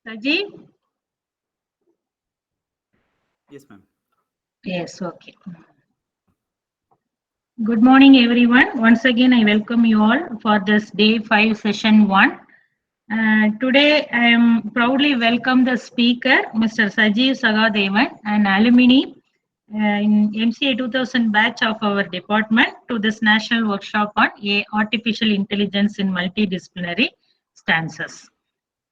Sajeev? Yes, ma'am. Yes, okay. Good morning, everyone. Once again, I welcome you all for this day 5, session 1. Today, I am proudly welcome the speaker, Mr. Sajeev Sagadevan, an alumni in MCA 2000 batch of our department to this national workshop on artificial intelligence in multidisciplinary stances.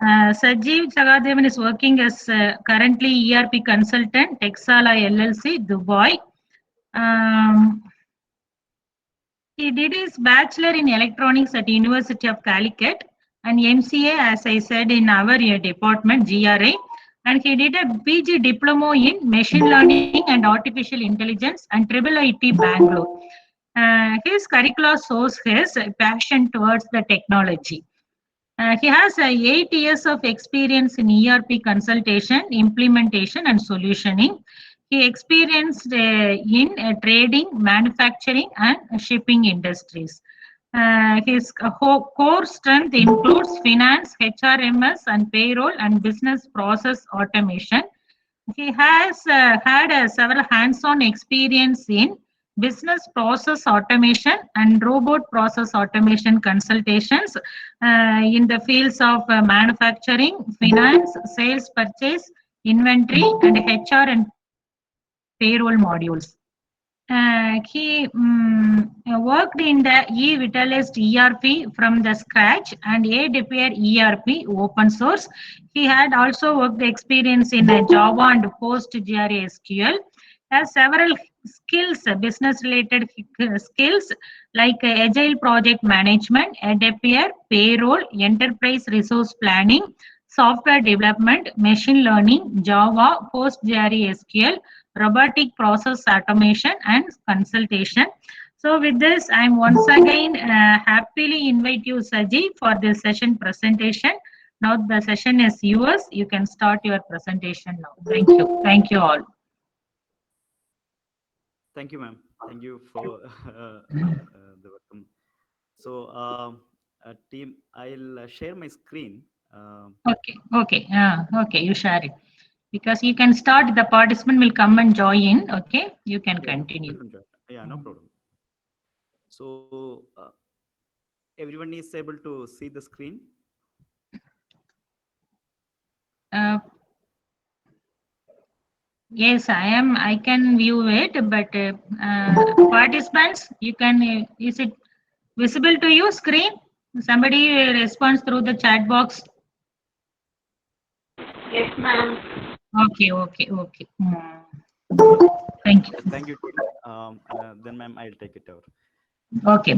Sajeev Sagadevan is working as currently ERP consultant, Texala LLC, Dubai. He did his bachelor in electronics at University of Calicut and MCA, as I said, in our department, GRA. And he did a PG diploma in machine learning and artificial intelligence and IIIT Bangalore. His curricula shows his passion towards the technology. He has 8 years of experience in ERP consultation, implementation, and solutioning. He experienced in trading, manufacturing, and shipping industries. His core strength includes finance, HRMS, and payroll, and business process automation. He has had several hands-on experience in business process automation and robot process automation consultations in the fields of manufacturing, finance, sales, purchase, inventory, and HR and payroll modules. He worked in the eVitalist ERP from the scratch and ADPR ERP open source. He had also worked experience in Java and PostgreSQL. SQL. Has several skills, business related skills like agile project management, ADPR, payroll, enterprise resource planning, software development, machine learning, Java, PostgreSQL, robotic process automation, and consultation. So with this, I'm once again happily invite you, Saji, for this session presentation. Now the session is yours. You can start your presentation now. Thank you. Thank you all. Thank you, ma'am. Thank you for the welcome. So, team, I'll share my screen. Okay. You share it because you can start. The participant will come and join. Okay, you can continue. Yeah, no problem. So, everyone is able to see the screen. Yes, I am. I can view it, but participants, you can. Is it visible to you? Screen? Somebody responds through the chat box. Yes, ma'am. Okay. Thank you. Thank you. Then, ma'am, I'll take it over. Okay.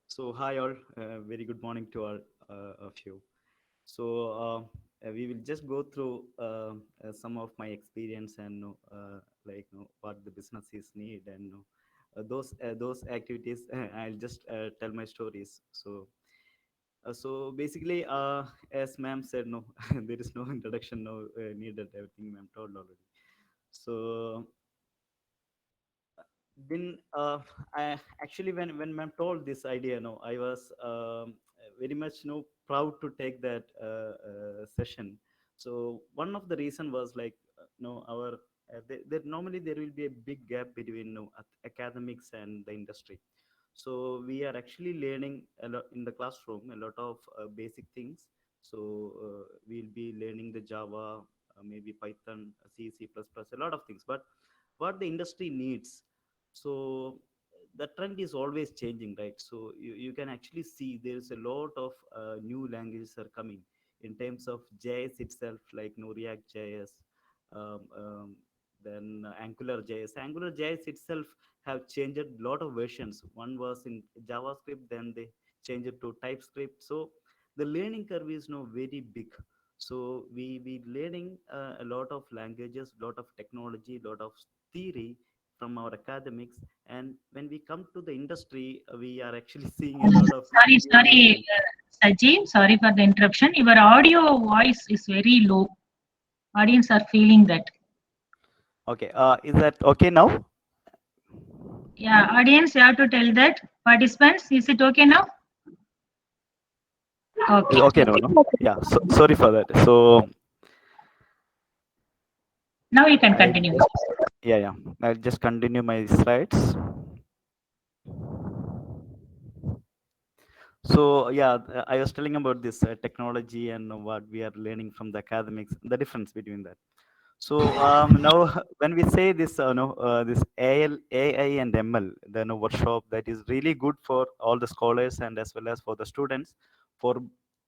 So, hi all. Very good morning to all of you. So, we will just go through some of my experience and what the businesses need and those activities. I'll just tell my stories. So basically, as ma'am said, no, there is no introduction, no needed. Everything ma'am told already. So then I actually when ma'am told this idea, no, I was very much proud to take that session. So one of the reason was like our normally there will be a big gap between academics and the industry. So we are actually learning a lot in the classroom, a lot of basic things. So we'll be learning the Java, maybe Python, C, C++, a lot of things. But what the industry needs, so the trend is always changing, right? So you can actually see there's a lot of new languages are coming in terms of JS itself, like React JS, um, um, then Angular JS. Angular JS itself have changed a lot of versions. One was in JavaScript, then they changed it to TypeScript. So the learning curve is now very big. So we learning a lot of languages, lot of technology, lot of theory from our academics, and when we come to the industry, we are actually seeing a lot of Sorry, Sajeev. Sorry for the interruption. Your audio voice is very low. Audience are feeling that. Okay. Is that okay now? Yeah, audience, you have to tell that. Participants, is it okay now? Is Okay. okay now? No. Yeah. So sorry for that. So Now you can I'll continue. just, yeah, yeah. I'll just continue my slides. So yeah, I was telling about this technology and what we are learning from the academics, the difference between that. So now, when we say this, no, this AI and ML, the workshop that is really good for all the scholars and as well as for the students for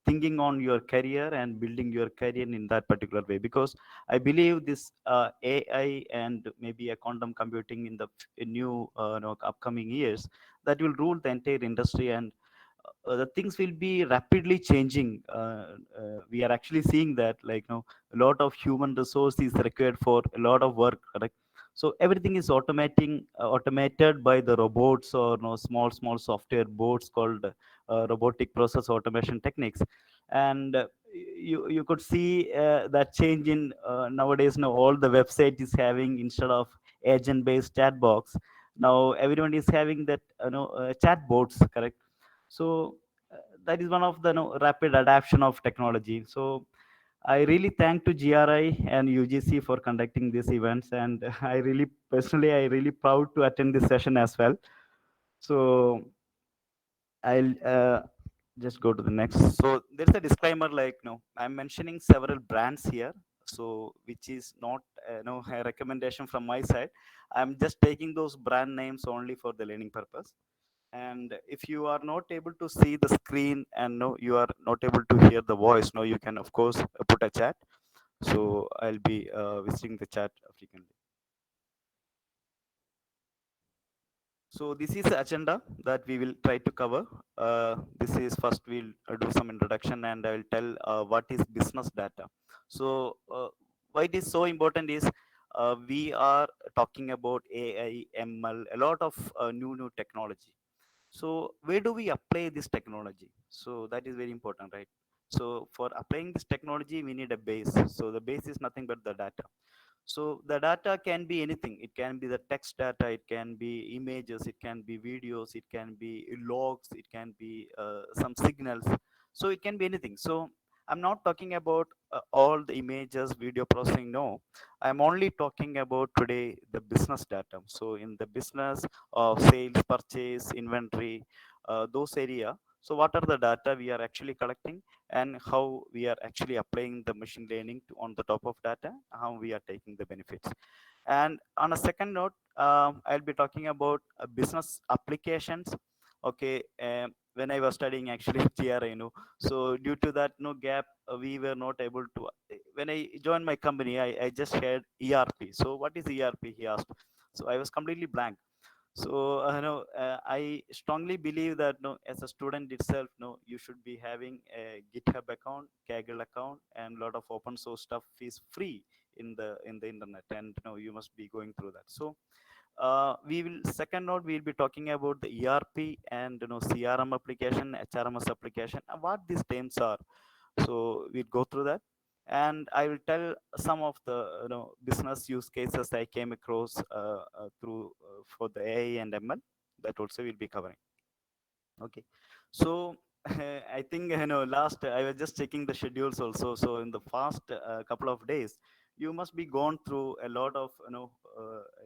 thinking on your career and building your career in that particular way. Because I believe this AI and maybe a quantum computing in the new upcoming years that will rule the entire industry, and the things will be rapidly changing. We are actually seeing that, like, a lot of human resource is required for a lot of work, correct? So everything is automated by the robots or small software boards called robotic process automation techniques. And you could see that change in nowadays. Now all the website is having, instead of agent based chat box, now everyone is having that chat bots, correct? So that is one of the rapid adoption of technology. So I really thank to GRI and UGC for conducting these events, and I really proud to attend this session as well. So I'll just go to the next. So there's a disclaimer, like, no, I'm mentioning several brands here, so which is not a recommendation from my side. I'm just taking those brand names only for the learning purpose. And if you are not able to see the screen and no, you are not able to hear the voice, no, you can of course put a chat. So I'll be visiting the chat frequently. So this is the agenda that we will try to cover. This is first we'll do some introduction, and I will tell what is business data. So why it is so important is we are talking about AI, ML, a lot of new technology. So where do we apply this technology? So that is very important, right? So for applying this technology, we need a base. So the base is nothing but the data. So the data can be anything. It can be the text data, it can be images, it can be videos, it can be logs, it can be some signals. So it can be anything. So I'm not talking about all the images, video processing. No, I'm only talking about today the business data. So in the business of sales, purchase, inventory, those area. So what are the data we are actually collecting, and how we are actually applying the machine learning on the top of data, how we are taking the benefits. And on a second note, I'll be talking about business applications. Okay, when I was studying actually GRI, so due to that no gap, we were not able to. When I joined my company, I just shared ERP. So what is ERP? He asked. So I was completely blank. So I strongly believe that no, as a student itself, no, you should be having a GitHub account, Kaggle account, and a lot of open source stuff is free in the internet, and you must be going through that. So we will second note we'll be talking about the ERP and CRM application, HRMS application, and what these terms are. So we'll go through that, and I will tell some of the business use cases I came across through for the AI and ML, that also we'll be covering. Okay, so I think last I was just checking the schedules also. So in the past couple of days, you must be gone through a lot of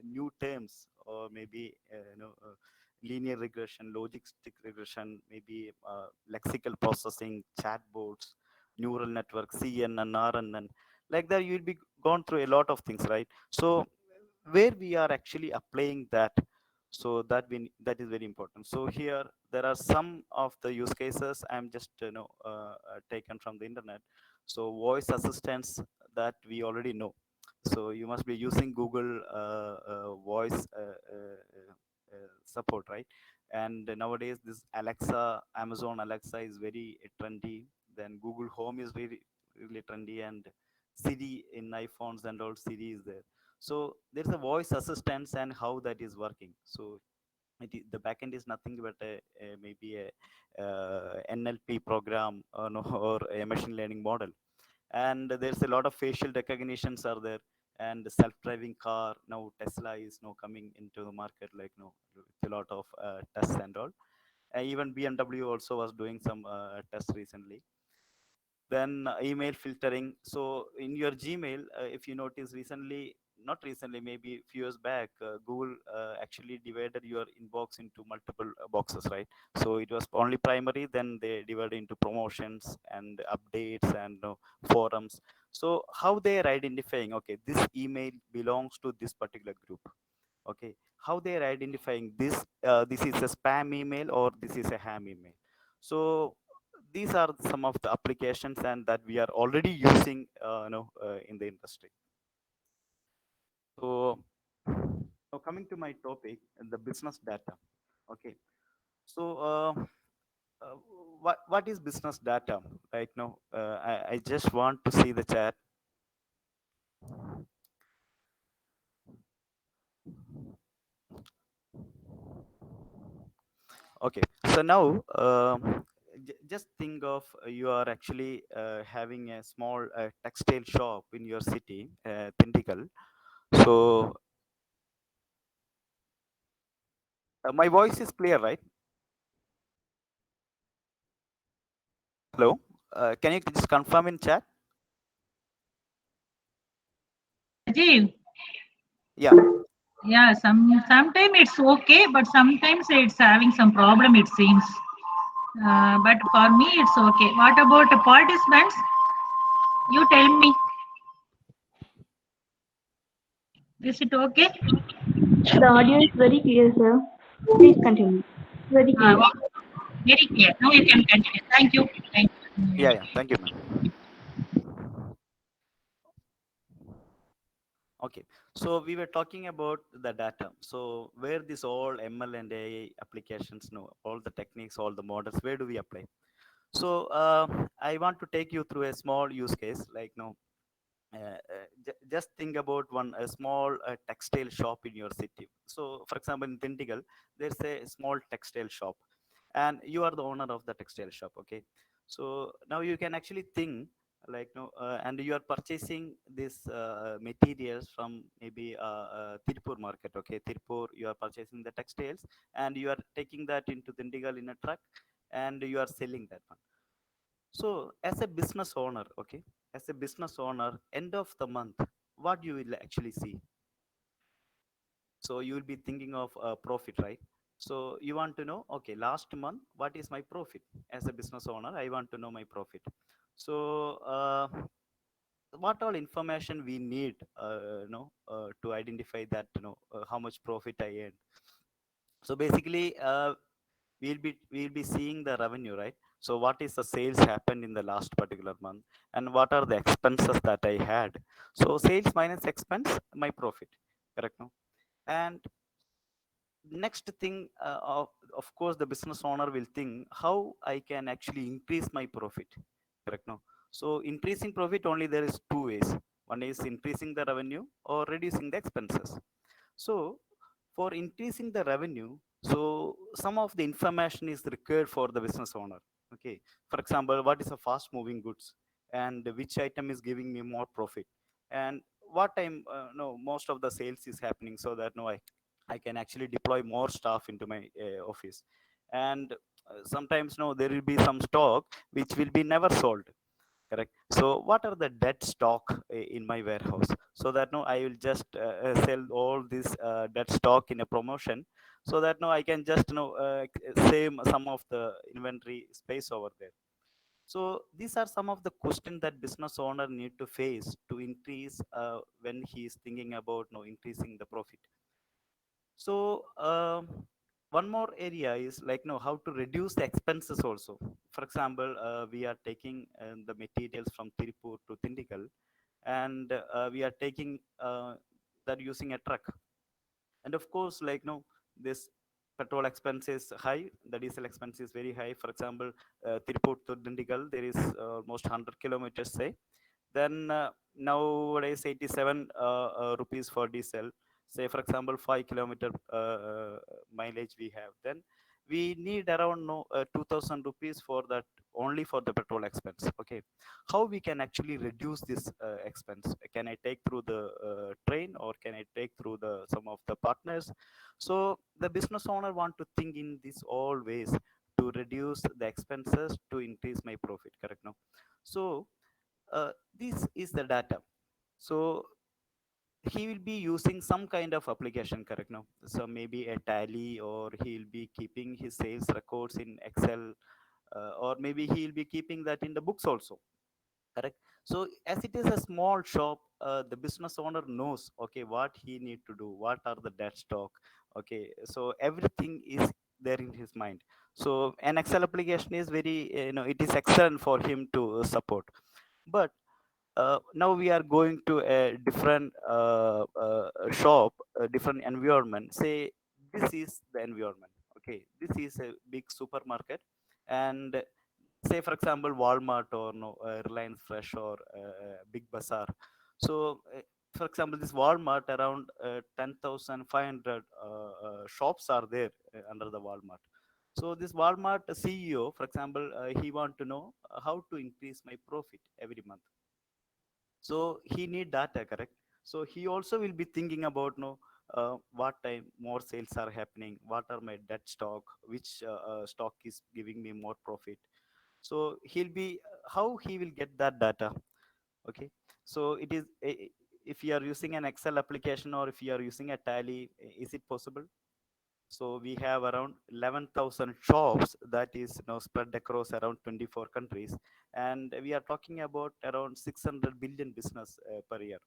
new terms, or maybe linear regression, logistic regression, maybe lexical processing, chatbots, neural network, CNN, RNN. Like that, you'll be gone through a lot of things, right? So where we are actually applying that, so that is very important. So here there are some of the use cases I'm just taken from the internet. So voice assistants that we already know. So you must be using Google voice support, right? And nowadays this Alexa, Amazon Alexa is very trendy. Then Google Home is really trendy, and Siri in iPhones and all, Siri is there. So there's a voice assistance and how that is working. So the backend is nothing but maybe a NLP program, no, or a machine learning model. And there's a lot of facial recognitions are there. and the self-driving car. Now Tesla is now coming into the market, like with a lot of tests and all. Even BMW also was doing some tests recently. Then email filtering. So in your Gmail, if you notice recently, not recently, maybe a few years back, Google actually divided your inbox into multiple boxes, right? So it was only primary, then they divided into promotions and updates and forums. So how they are identifying, okay, this email belongs to this particular group. Okay, how they are identifying this, this is a spam email or this is a ham email. So these are some of the applications and that we are already using in the industry. So now coming to my topic, the business data. Okay, so uh, what is business data right now? I just want to see the chat. Okay, so now just think of you are actually having a small textile shop in your city, Tindikal. So my voice is clear, right? Hello, can you just confirm in chat? Rajiv, Yeah. yeah, sometimes it's okay, but sometimes it's having some problem, it seems. But for me, it's okay. What about the participants? You tell me, is it okay? The audio is very clear, sir. Please continue. Very clear. Okay. Very clear. Now you can continue. Thank you. Thank you. Yeah, yeah. Thank you, ma'am. Okay, so we were talking about the data. So where this all ML and AI applications, all the techniques, all the models, where do we apply? So I want to take you through a small use case, like just think about one a small textile shop in your city. So for example, in Tindigal, there's a small textile shop, and you are the owner of the textile shop. Okay, so now you can actually think like and you are purchasing these materials from maybe Tirupur market. Okay, Tirupur, you are purchasing the textiles and you are taking that into Tindigal in a truck, and you are selling that one. So, as a business owner, okay, as a business owner, end of the month, what you will actually see? So, you will be thinking of profit, right? So, you want to know, okay, last month, what is my profit? As a business owner, I want to know my profit. So, what all information we need, to identify that, how much profit I earned. So, basically, we'll be seeing the revenue, right? So what is the sales happened in the last particular month, and what are the expenses that I had? So sales minus expense, my profit, correct? No? And next thing, of course the business owner will think how I can actually increase my profit, correct? No? So increasing profit, only there is two ways. One is increasing the revenue or reducing the expenses. So for increasing the revenue, so some of the information is required for the business owner. Okay. For example, what is a fast moving goods, and which item is giving me more profit, and what time no most of the sales is happening, so that I can actually deploy more staff into my office. And sometimes no there will be some stock which will be never sold, correct? So what are the dead stock in my warehouse, so that no I will just sell all this dead stock in a promotion, so that no I can just save some of the inventory space over there. So these are some of the questions that business owner need to face to increase when he is thinking about increasing the profit. So one more area is like how to reduce the expenses also. For example, we are taking the materials from Tirupur to Tindikal, and we are taking that using a truck. And of course, this petrol expense is high, the diesel expense is very high. For example, Tirupur to Tindikal, there is almost 100 kilometers, say. Then nowadays 87 rupees for diesel. Say for example 5 kilometer mileage we have, then we need around 2000 rupees for that, only for the petrol expense. Okay, how we can actually reduce this expense? Can I take through the partners. So the business owner want to think in this all ways to reduce the expenses to increase my profit, correct? No. So this is the data. So he will be using some kind of application, correct? No. So maybe a tally, or he'll be keeping his sales records in Excel, or maybe he'll be keeping that in the books also, correct? So as it is a small shop, the business owner knows, okay, what he need to do, what are the dead stock, okay, so everything is there in his mind. So an Excel application is very, it is excellent for him to support. But now we are going to a different shop, a different environment. Say this is the environment, okay, this is a big supermarket. And say for example Walmart, or no, Reliance Fresh, or Big Bazaar. So for example this Walmart, around 10,500 shops are there under the Walmart. So this Walmart CEO, for example, he want to know how to increase my profit every month. So he need data, correct? So he also will be thinking about, no, what time more sales are happening, what are my dead stock, which stock is giving me more profit. So he'll be, how he will get that data, okay? So it is if you are using an Excel application, or if you are using a tally, is it possible? So we have around 11,000 shops that is now spread across around 24 countries, and we are talking about around 600 billion business per year.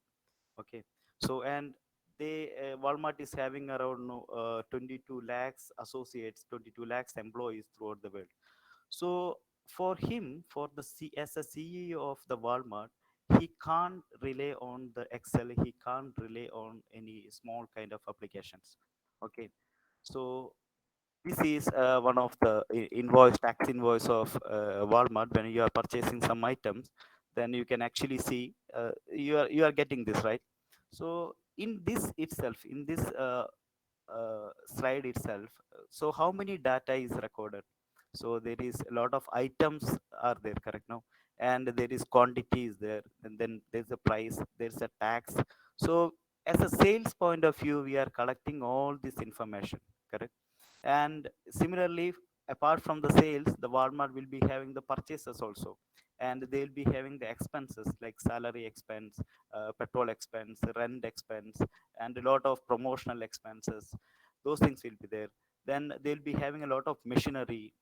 Okay, so and they Walmart is having around, no, 22 lakhs associates, 22 lakhs employees throughout the world. So for him, for the as a CEO of the Walmart, he can't rely on the Excel. He can't rely on any small kind of applications. Okay, so this is one of the invoice, tax invoice of Walmart. When you are purchasing some items, then you can actually see you are getting this, right. So in this itself, in this slide itself, so how many data is recorded? So there is a lot of items are there, correct? Now, and there is quantity is there, and then there's a price, there's a tax. So as a sales point of view, we are collecting all this information, correct? And similarly, apart from the sales, the Walmart will be having the purchases also, and they'll be having the expenses like salary expense, petrol expense, rent expense, and a lot of promotional expenses. Those things will be there. Then they'll be having a lot of machinery.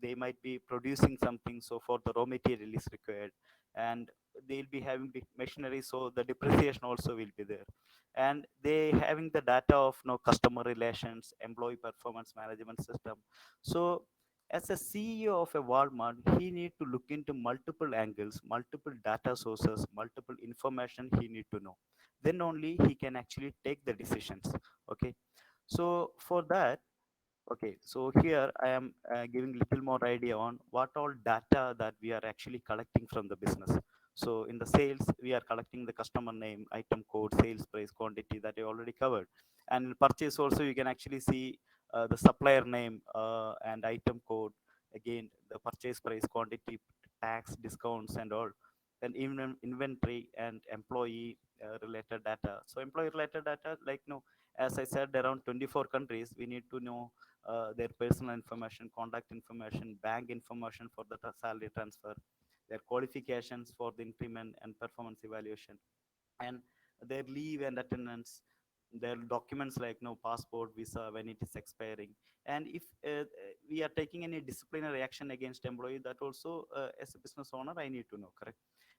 They might be producing something, so for the raw material is required, and they'll be having big machinery, so the depreciation also will be there. And they having the data of, customer relations, employee performance management system. So as a CEO of a Walmart, he need to look into multiple angles, multiple data sources, multiple information he need to know. Then only he can actually take the decisions. Okay, so for that, okay, so here I am giving little more idea on what all data that we are actually collecting from the business. So in the sales, we are collecting the customer name, item code, sales price, quantity that I already covered. And in purchase also, you can actually see the supplier name and item code. Again, the purchase price, quantity, tax, discounts, and all. Then even inventory and employee related data. So employee related data, like, as I said, around 24 countries, we need to know their personal information, contact information, bank information for the salary transfer, their qualifications for the increment and performance evaluation, and their leave and attendance, their documents like, passport, visa, when it is expiring. And if we are taking any disciplinary action against employee, that also as a business owner I need to know, correct?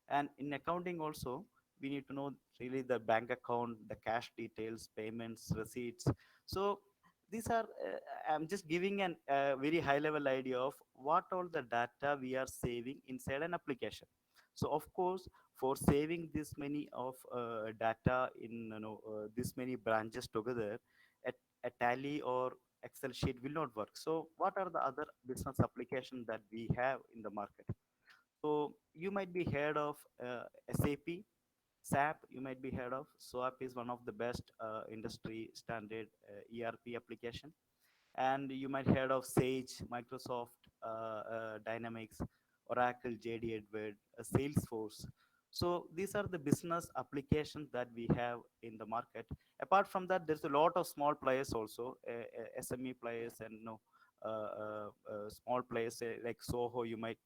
And in accounting also, we need to know really the bank account, the cash details, payments, receipts. So these are I'm just giving an very high level idea of what all the data we are saving inside an application. So of course, for saving this many of data in, this many branches together, a, a tally or Excel sheet will not work. So what are the other business applications that we have in the market? So you might be heard of SAP, SAP. You might be heard of. SAP is one of the best industry standard ERP application. And you might heard of Sage, Microsoft Dynamics, Oracle, JD Edward, Salesforce. So these are the business applications that we have in the market. Apart from that, there's a lot of small players also, SME players, and small players like Soho. You might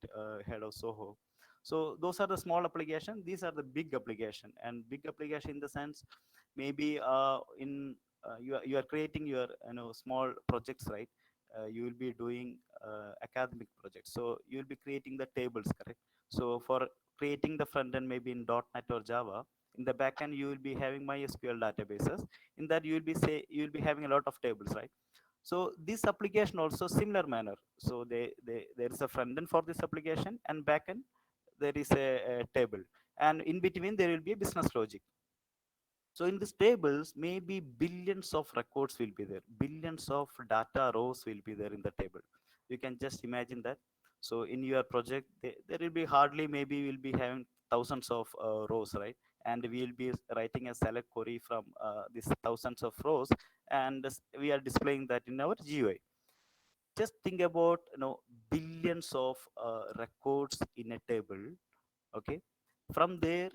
heard of Soho. So those are the small application. These are the big application, and big application in the sense, maybe in you are creating your small projects, right? You will be doing academic projects, so you will be creating the tables, correct? So for creating the front end, maybe in .NET or Java, in the back end you will be having MySQL databases. In that you will be having a lot of tables, right? So this application also similar manner. So there is a front end for this application, and back end there is a table, and in between there will be a business logic. So in these tables, maybe billions of records will be there, billions of data rows will be there in the table. You can just imagine that. So in your project, there will be hardly, maybe we'll be having thousands of rows, right? And we'll be writing a select query from these thousands of rows, and we are displaying that in our GUI. Just think about billions of records in a table. Okay, from there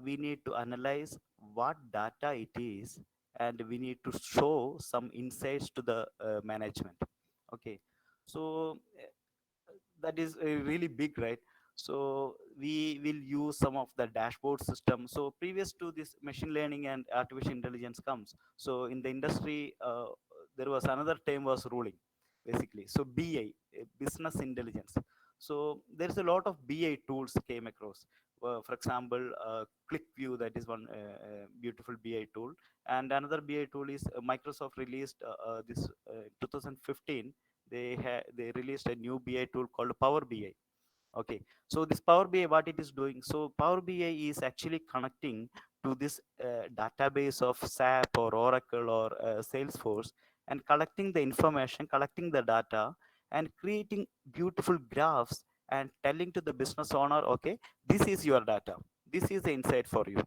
we need to analyze what data it is, and we need to show some insights to the management. Okay, so that is really big, right? So we will use some of the dashboard system. So previous to this machine learning and artificial intelligence comes, so in the industry there was another term was ruling, basically. So BI, business intelligence. So there's a lot of BI tools came across. For example, ClickView, that is one beautiful BI tool. And another BI tool is Microsoft released this 2015. They released a new BI tool called Power BI. Okay, so this Power BI, what it is doing? So Power BI is actually connecting to this database of SAP or Oracle or Salesforce, and collecting the information, collecting the data, and creating beautiful graphs, and telling to the business owner, okay, this is your data, this is the insight for you.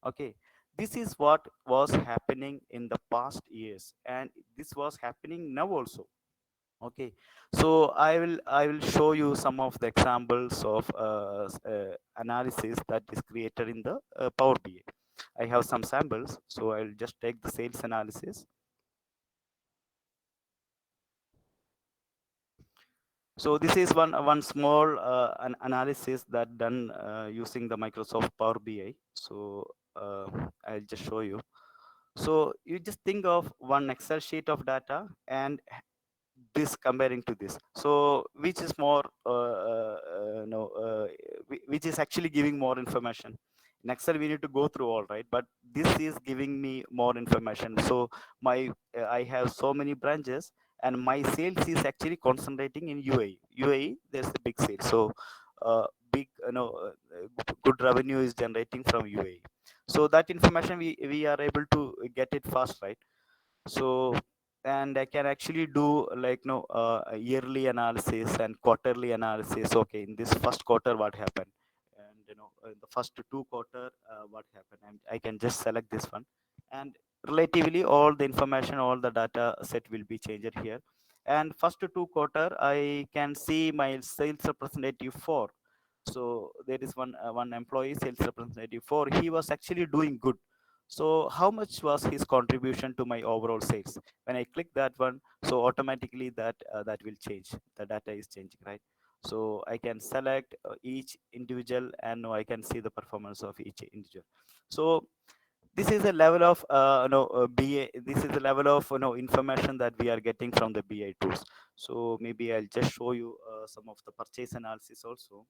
Okay, this is what was happening in the past years, and this was happening now also. Okay, so I will show you some of the examples of analysis that is created in the Power BI. I have some samples, so I'll just take the sales analysis. So this is one small an analysis that done using the Microsoft Power BI. So I'll just show you. So you just think of one Excel sheet of data, and this comparing to this, so which is more no which is actually giving more information? In Excel we need to go through all, right, but this is giving me more information. So my I have so many branches, and my sales is actually concentrating in UAE. There's a big sale, so big good revenue is generating from UAE. So that information we are able to get it fast, right? So, and I can actually do like a yearly analysis and quarterly analysis. Okay, in this first quarter what happened, and in the first two quarter what happened, and I can just select this one, and relatively all the information, all the data set will be changed here. And first two quarter I can see my sales representative for. So there is one employee, sales representative for, he was actually doing good. So how much was his contribution to my overall sales? When I click that one, so automatically that will change. The data is changing, right? So I can select each individual, and I can see the performance of each individual. So this is a level of BA. This is the level of information that we are getting from the BI tools. So maybe I'll just show you some of the purchase analysis also.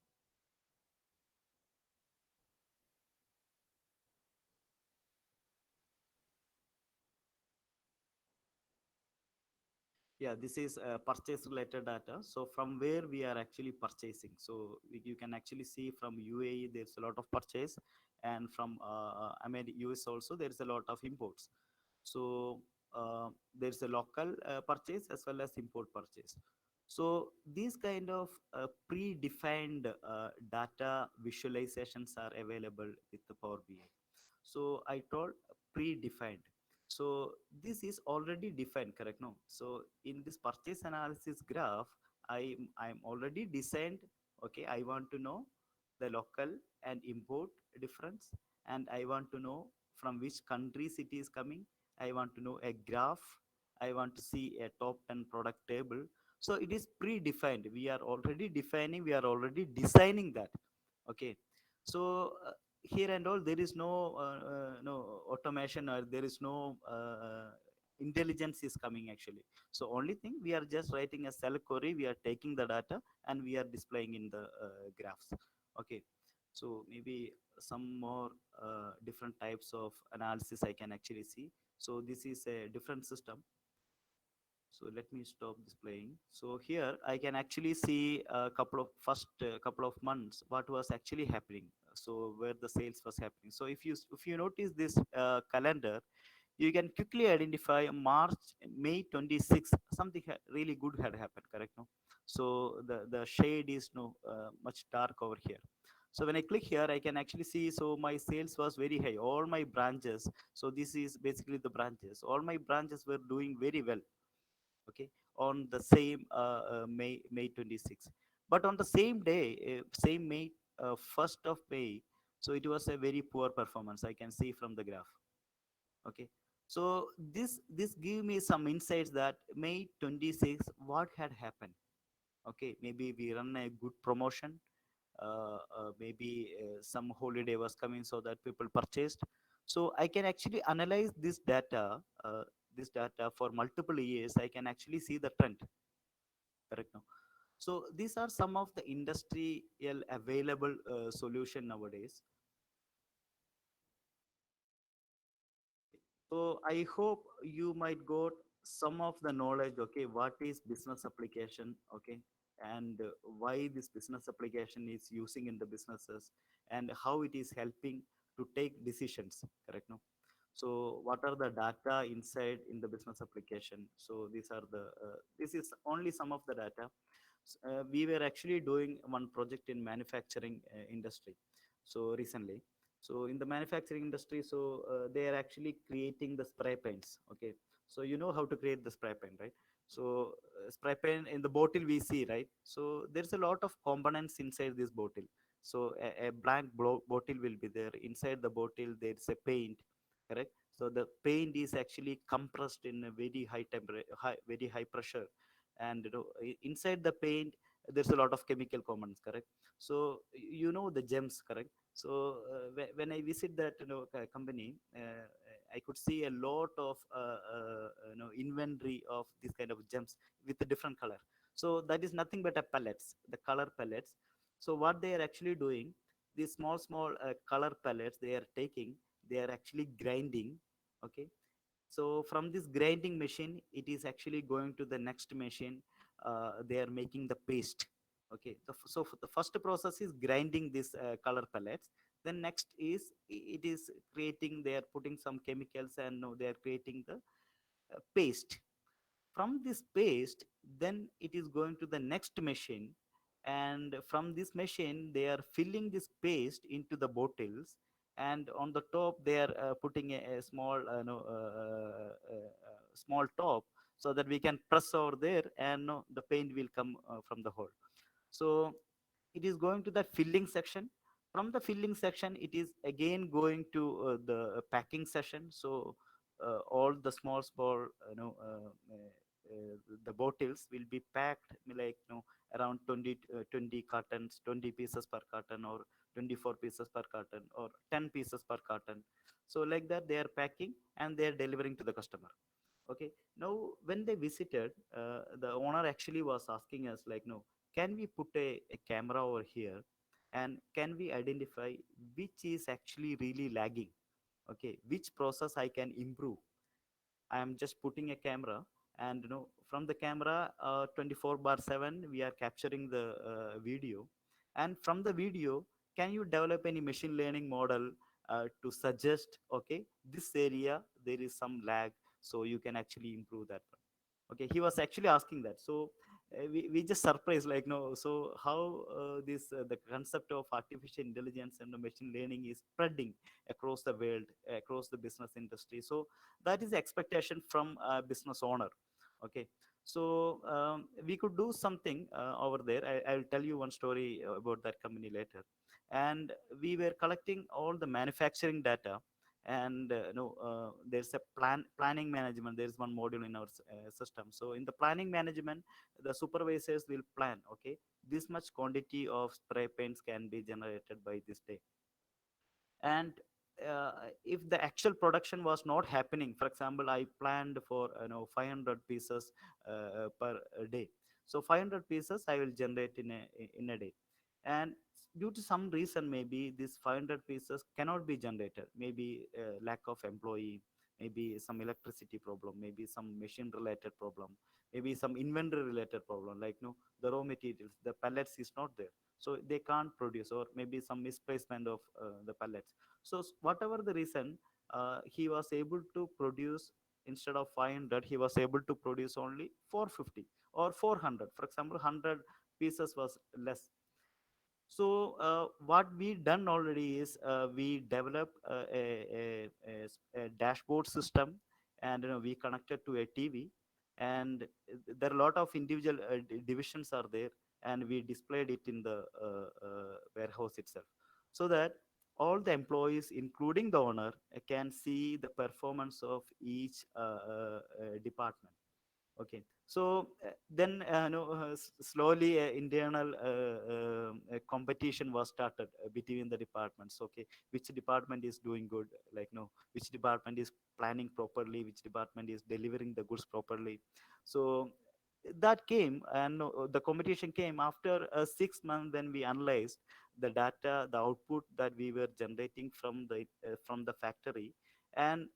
Yeah, this is purchase related data. So from where we are actually purchasing. So you can actually see from UAE there's a lot of purchase, and from I mean US also there's a lot of imports. So there's a local purchase as well as import purchase. So these kind of predefined data visualizations are available with the Power BI. So I told predefined. So this is already defined, correct? No. So in this purchase analysis graph, I'm already designed. Okay, I want to know the local and import difference, and I want to know from which countries it is coming. I want to know a graph. I want to see a top 10 product table. So it is predefined. We are already defining, we are already designing that. Okay. So here and all, there is no automation, or there is no intelligence is coming actually. So only thing, we are just writing a cell query, we are taking the data and we are displaying in the graphs. Okay. So maybe some more different types of analysis I can actually see. So this is a different system. So let me stop displaying. So here I can actually see a couple of first couple of months what was actually happening. So where the sales was happening. So if you notice this calendar, you can quickly identify March, May 26th, something really good had happened, correct? No? So the shade is no much dark over here. So when I click here, I can actually see, so my sales was very high. All my branches, so this is basically the branches. All my branches were doing very well, okay, on the same May 26th. But on the same day, same May, 1st of May, so it was a very poor performance. I can see from the graph. Okay. So this give me some insights that May 26th, what had happened. Okay, maybe we run a good promotion, maybe some holiday was coming so that people purchased. So I can actually analyze this data for multiple years. I can actually see the trend, correct? Now, so these are some of the industrial available solution nowadays. So I hope you might got some of the knowledge, okay, what is business application, okay, and why this business application is using in the businesses, and how it is helping to take decisions, correct? No? So what are the data inside in the business application? So these are the, this is only some of the data. We were actually doing one project in manufacturing industry. So recently, so in the manufacturing industry, so they are actually creating the spray paints. Okay, so you know how to create the spray paint, right? So spray paint in the bottle we see, right? So there's a lot of components inside this bottle. So a blank bottle will be there. Inside the bottle there's a paint, correct? So the paint is actually compressed in a very high temperature, very high pressure, and inside the paint there's a lot of chemical components, correct? So you know the gems, correct? So when I visit that company, I could see a lot of inventory of this kind of gems with a different color. So that is nothing but a pellets, the color pellets. So what they are actually doing, these small color pellets they are taking, they are actually grinding. Okay, so from this grinding machine it is actually going to the next machine. They are making the paste. Okay, the first process is grinding this color pellets. Then next is it is creating, they are putting some chemicals, and no, they are creating the paste. From this paste, then it is going to the next machine, and from this machine they are filling this paste into the bottles, and on the top they are putting a small small top, so that we can press over there, and no, the paint will come from the hole. So it is going to that filling section. From the filling section it is again going to packing session. So all the small the bottles will be packed, like around 20 cartons, 20 pieces per carton, or 24 pieces per carton, or 10 pieces per carton. So like that they are packing and they are delivering to the customer. Okay, now when they visited, the owner actually was asking us like, no, can we put a camera over here, and can we identify which is actually really lagging? Okay, which process I can improve? I am just putting a camera, and from the camera, 24/7 we are capturing the video, and from the video, can you develop any machine learning model to suggest, okay, this area there is some lag, so you can actually improve that one. Okay, he was actually asking that. So we just surprised like, no, so how this the concept of artificial intelligence and the machine learning is spreading across the world, across the business industry. So that is the expectation from a business owner. Okay, so we could do something over there. I'll tell you one story about that company later. and we were collecting all the manufacturing data. And there's a planning management. There's one module in our system. So in the planning management, the supervisors will plan, okay, this much quantity of spray paints can be generated by this day. And if the actual production was not happening, for example, I planned for 500 pieces per day, so 500 pieces I will generate in a day. And due to some reason, maybe this 500 pieces cannot be generated, maybe lack of employee, maybe some electricity problem, maybe some machine related problem, maybe some inventory related problem, like no, the raw materials, the pellets is not there, so they can't produce, or maybe some misplacement of the pellets. So whatever the reason, he was able to produce, instead of 500 he was able to produce only 450 or 400. For example, 100 pieces was less. So what we done already is, we developed a dashboard system, and we connected to a TV, and there are a lot of individual divisions are there, and we displayed it in the warehouse itself, so that all the employees, including the owner, can see the performance of each department. Okay, so then slowly internal competition was started between the departments. Okay, which department is doing good, like no, which department is planning properly, which department is delivering the goods properly. So that came, and the competition came after 6 months. Then we analyzed the data, the output that we were generating from the factory. And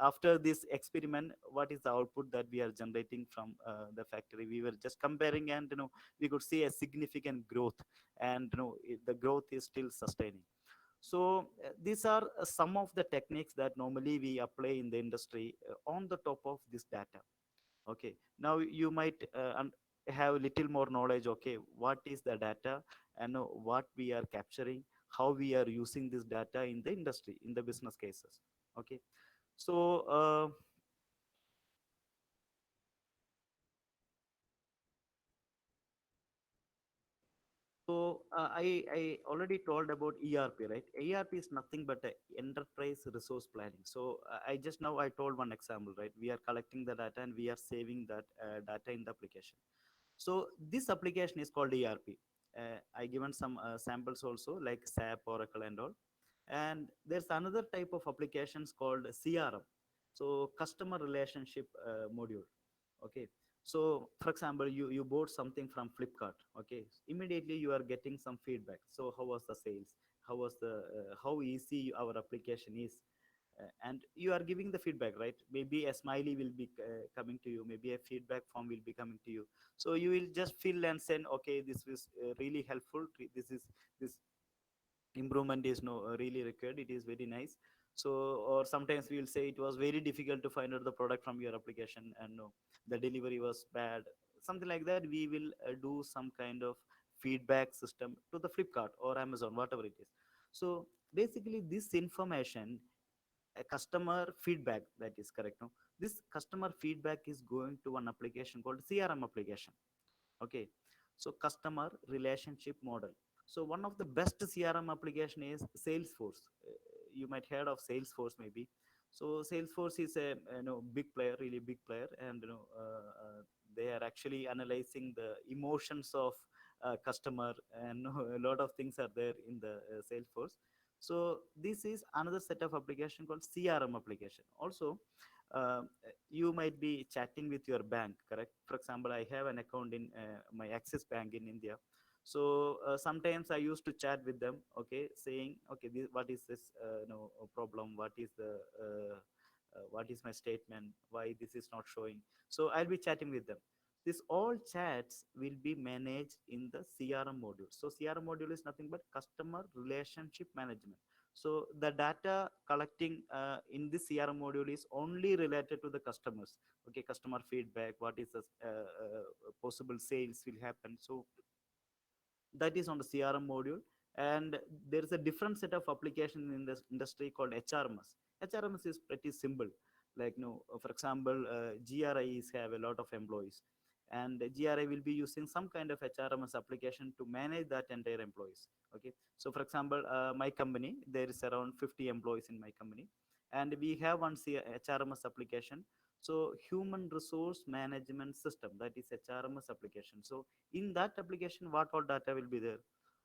after this experiment, what is the output that we are generating from the factory? We were just comparing, and we could see a significant growth, and the growth is still sustaining. So these are some of the techniques that normally we apply in the industry on the top of this data. Okay, now you might have a little more knowledge. Okay, what is the data, and what we are capturing, how we are using this data in the industry, in the business cases. Okay, so I already told about ERP, right? ERP is nothing but a enterprise resource planning. So I just now I told one example, right? We are collecting the data, and we are saving that data in the application. So this application is called ERP. I given some samples also, like SAP, Oracle, and all. And there's another type of applications called CRM, so customer relationship module. Okay, so for example, you bought something from Flipkart. Okay, immediately you are getting some feedback. So how was the sales, how was the how easy our application is, and you are giving the feedback, right? Maybe a smiley will be coming to you, maybe a feedback form will be coming to you. So you will just fill and send, okay, this was really helpful, this improvement is no really required, it is very nice. So, or sometimes we will say it was very difficult to find out the product from your application, and no, the delivery was bad, something like that. We will do some kind of feedback system to the Flipkart or Amazon, whatever it is. So basically this information, a customer feedback, that is correct, no, this customer feedback is going to an application called CRM application. Okay, so customer relationship model. So one of the best CRM application is Salesforce. You might heard of Salesforce maybe. So Salesforce is a big player, really big player, and they are actually analyzing the emotions of customer, and a lot of things are there in the Salesforce. So this is another set of application called CRM application. Also, uh, you might be chatting with your bank, correct? For example, I have an account in my Axis Bank in India. So sometimes I used to chat with them, okay, saying, okay, what is this problem, what is my statement, why this is not showing. So I'll be chatting with them. This all chats will be managed in the CRM module. So CRM module is nothing but customer relationship management. So the data collecting in this CRM module is only related to the customers. Okay, customer feedback, what is the possible sales will happen. So that is on the CRM module. And there is a different set of application in this industry called HRMS. HRMS is pretty simple. Like, for example, GRIs have a lot of employees, and GRI will be using some kind of HRMS application to manage that entire employees. Okay, so for example, my company, there is around 50 employees in my company, and we have one HRMS application. So human resource management system, that is HRMS application. So in that application, what all data will be there?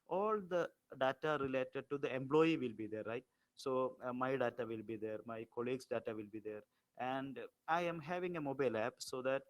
All the data related to the employee will be there, right? So my data will be there, my colleagues data will be there, and I am having a mobile app, so that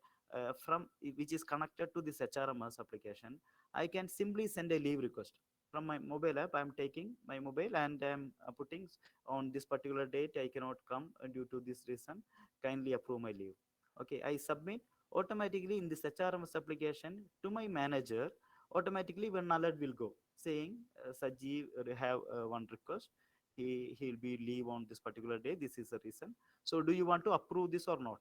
from which is connected to this HRMS application, I can simply send a leave request from my mobile app. I'm taking my mobile and I'm putting on this particular date I cannot come due to this reason. Kindly approve my leave. Okay, I submit automatically in this HRMS application to my manager. Automatically, one alert will go saying, Sajeev have one request. He'll be leave on this particular day. This is the reason. So, do you want to approve this or not?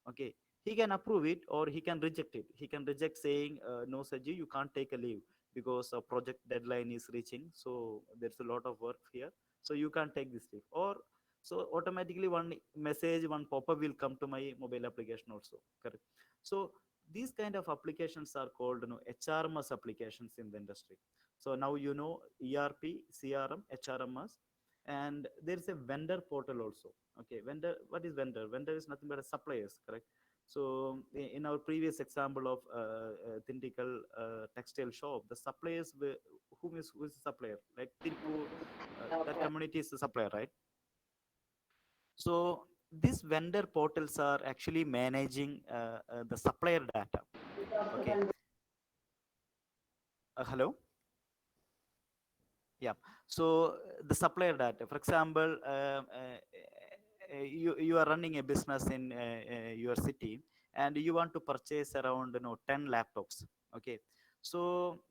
Okay, he can approve it or he can reject it. He can reject saying, no Saji, you can't take a leave because a project deadline is reaching, so there's a lot of work here, so you can't take this leave. Or so automatically one message, one pop-up will come to my mobile application also, correct? So these kind of applications are called, HRMS applications in the industry. So now ERP, CRM, HRMS, and there is a vendor portal also. Okay, vendor, what is vendor? Vendor is nothing but a suppliers, correct? So in our previous example of Thindical textile shop, the suppliers were, who is the supplier, like Tirupur, that community is the supplier, right? So these vendor portals are actually managing the supplier data. Okay, hello. Yeah. So the supplier data, for example, you are running a business in your city, and you want to purchase around 10 laptops. Okay. So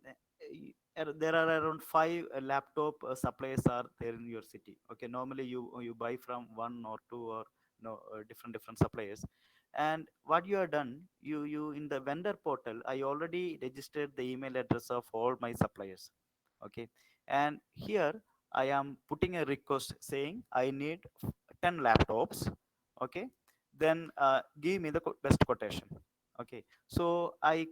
there are around five laptop suppliers are there in your city. Okay. Normally you buy from one or two or different suppliers. And what you have done, you in the vendor portal, I already registered the email address of all my suppliers. Okay, and here I am putting a request saying I need 10 laptops. Okay, then give me the best quotation. Okay, so I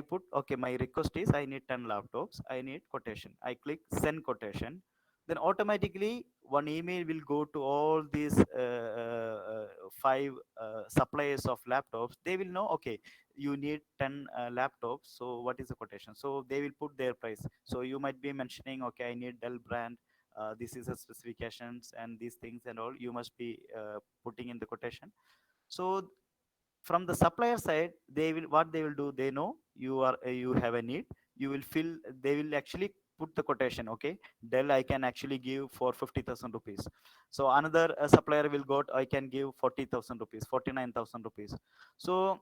put, okay, my request is I need 10 laptops, I need quotation. I click send quotation. Then automatically one email will go to all these five suppliers of laptops. They will know, okay, you need 10 laptops, so what is the quotation? So they will put their price. So you might be mentioning, okay, I need Dell brand, this is the specifications and these things and all, you must be putting in the quotation. So from the supplier side, they will, what they will do, they know you have a need, you will fill, they will actually put the quotation. Okay, Dell I can actually give for 50,000 rupees. So another supplier will go, I can give 40,000 rupees, 49,000 rupees. So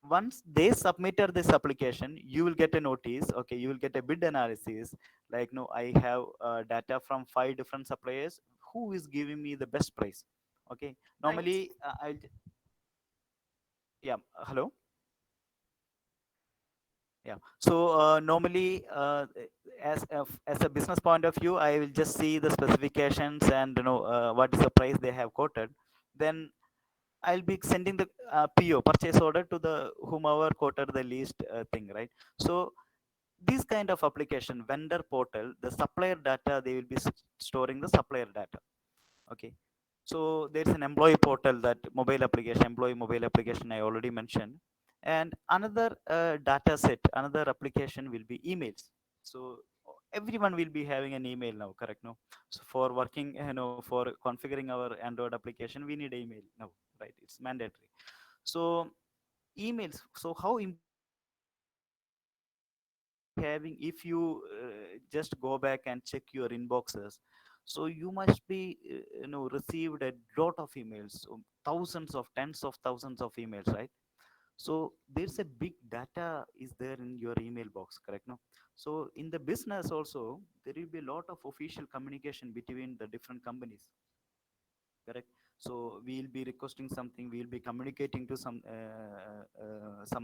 once they submitted this application, you will get a notice. Okay, you will get a bid analysis, like, no, I have data from five different suppliers, who is giving me the best price. Okay, Right. normally yeah, hello. Yeah, so normally as a business point of view, I will just see the specifications and what is the price they have quoted. Then I'll be sending the PO, purchase order, to the whomever quoted the least thing, right? So this kind of application, vendor portal, the supplier data, they will be storing the supplier data. Okay, so there's an employee portal, that mobile application, employee mobile application I already mentioned. And another data set, another application will be emails. So everyone will be having an email now, correct? No, so for working, for configuring our Android application, we need email now, right? It's mandatory. So emails, so how important emails will be having, if you just go back and check your inboxes. So you must be received a lot of emails, so thousands of, tens of thousands of emails, right? So there's a big data is there in your email box, correct? No, so in the business also, there will be a lot of official communication between the different companies, correct? So we'll be requesting something, we'll be communicating to some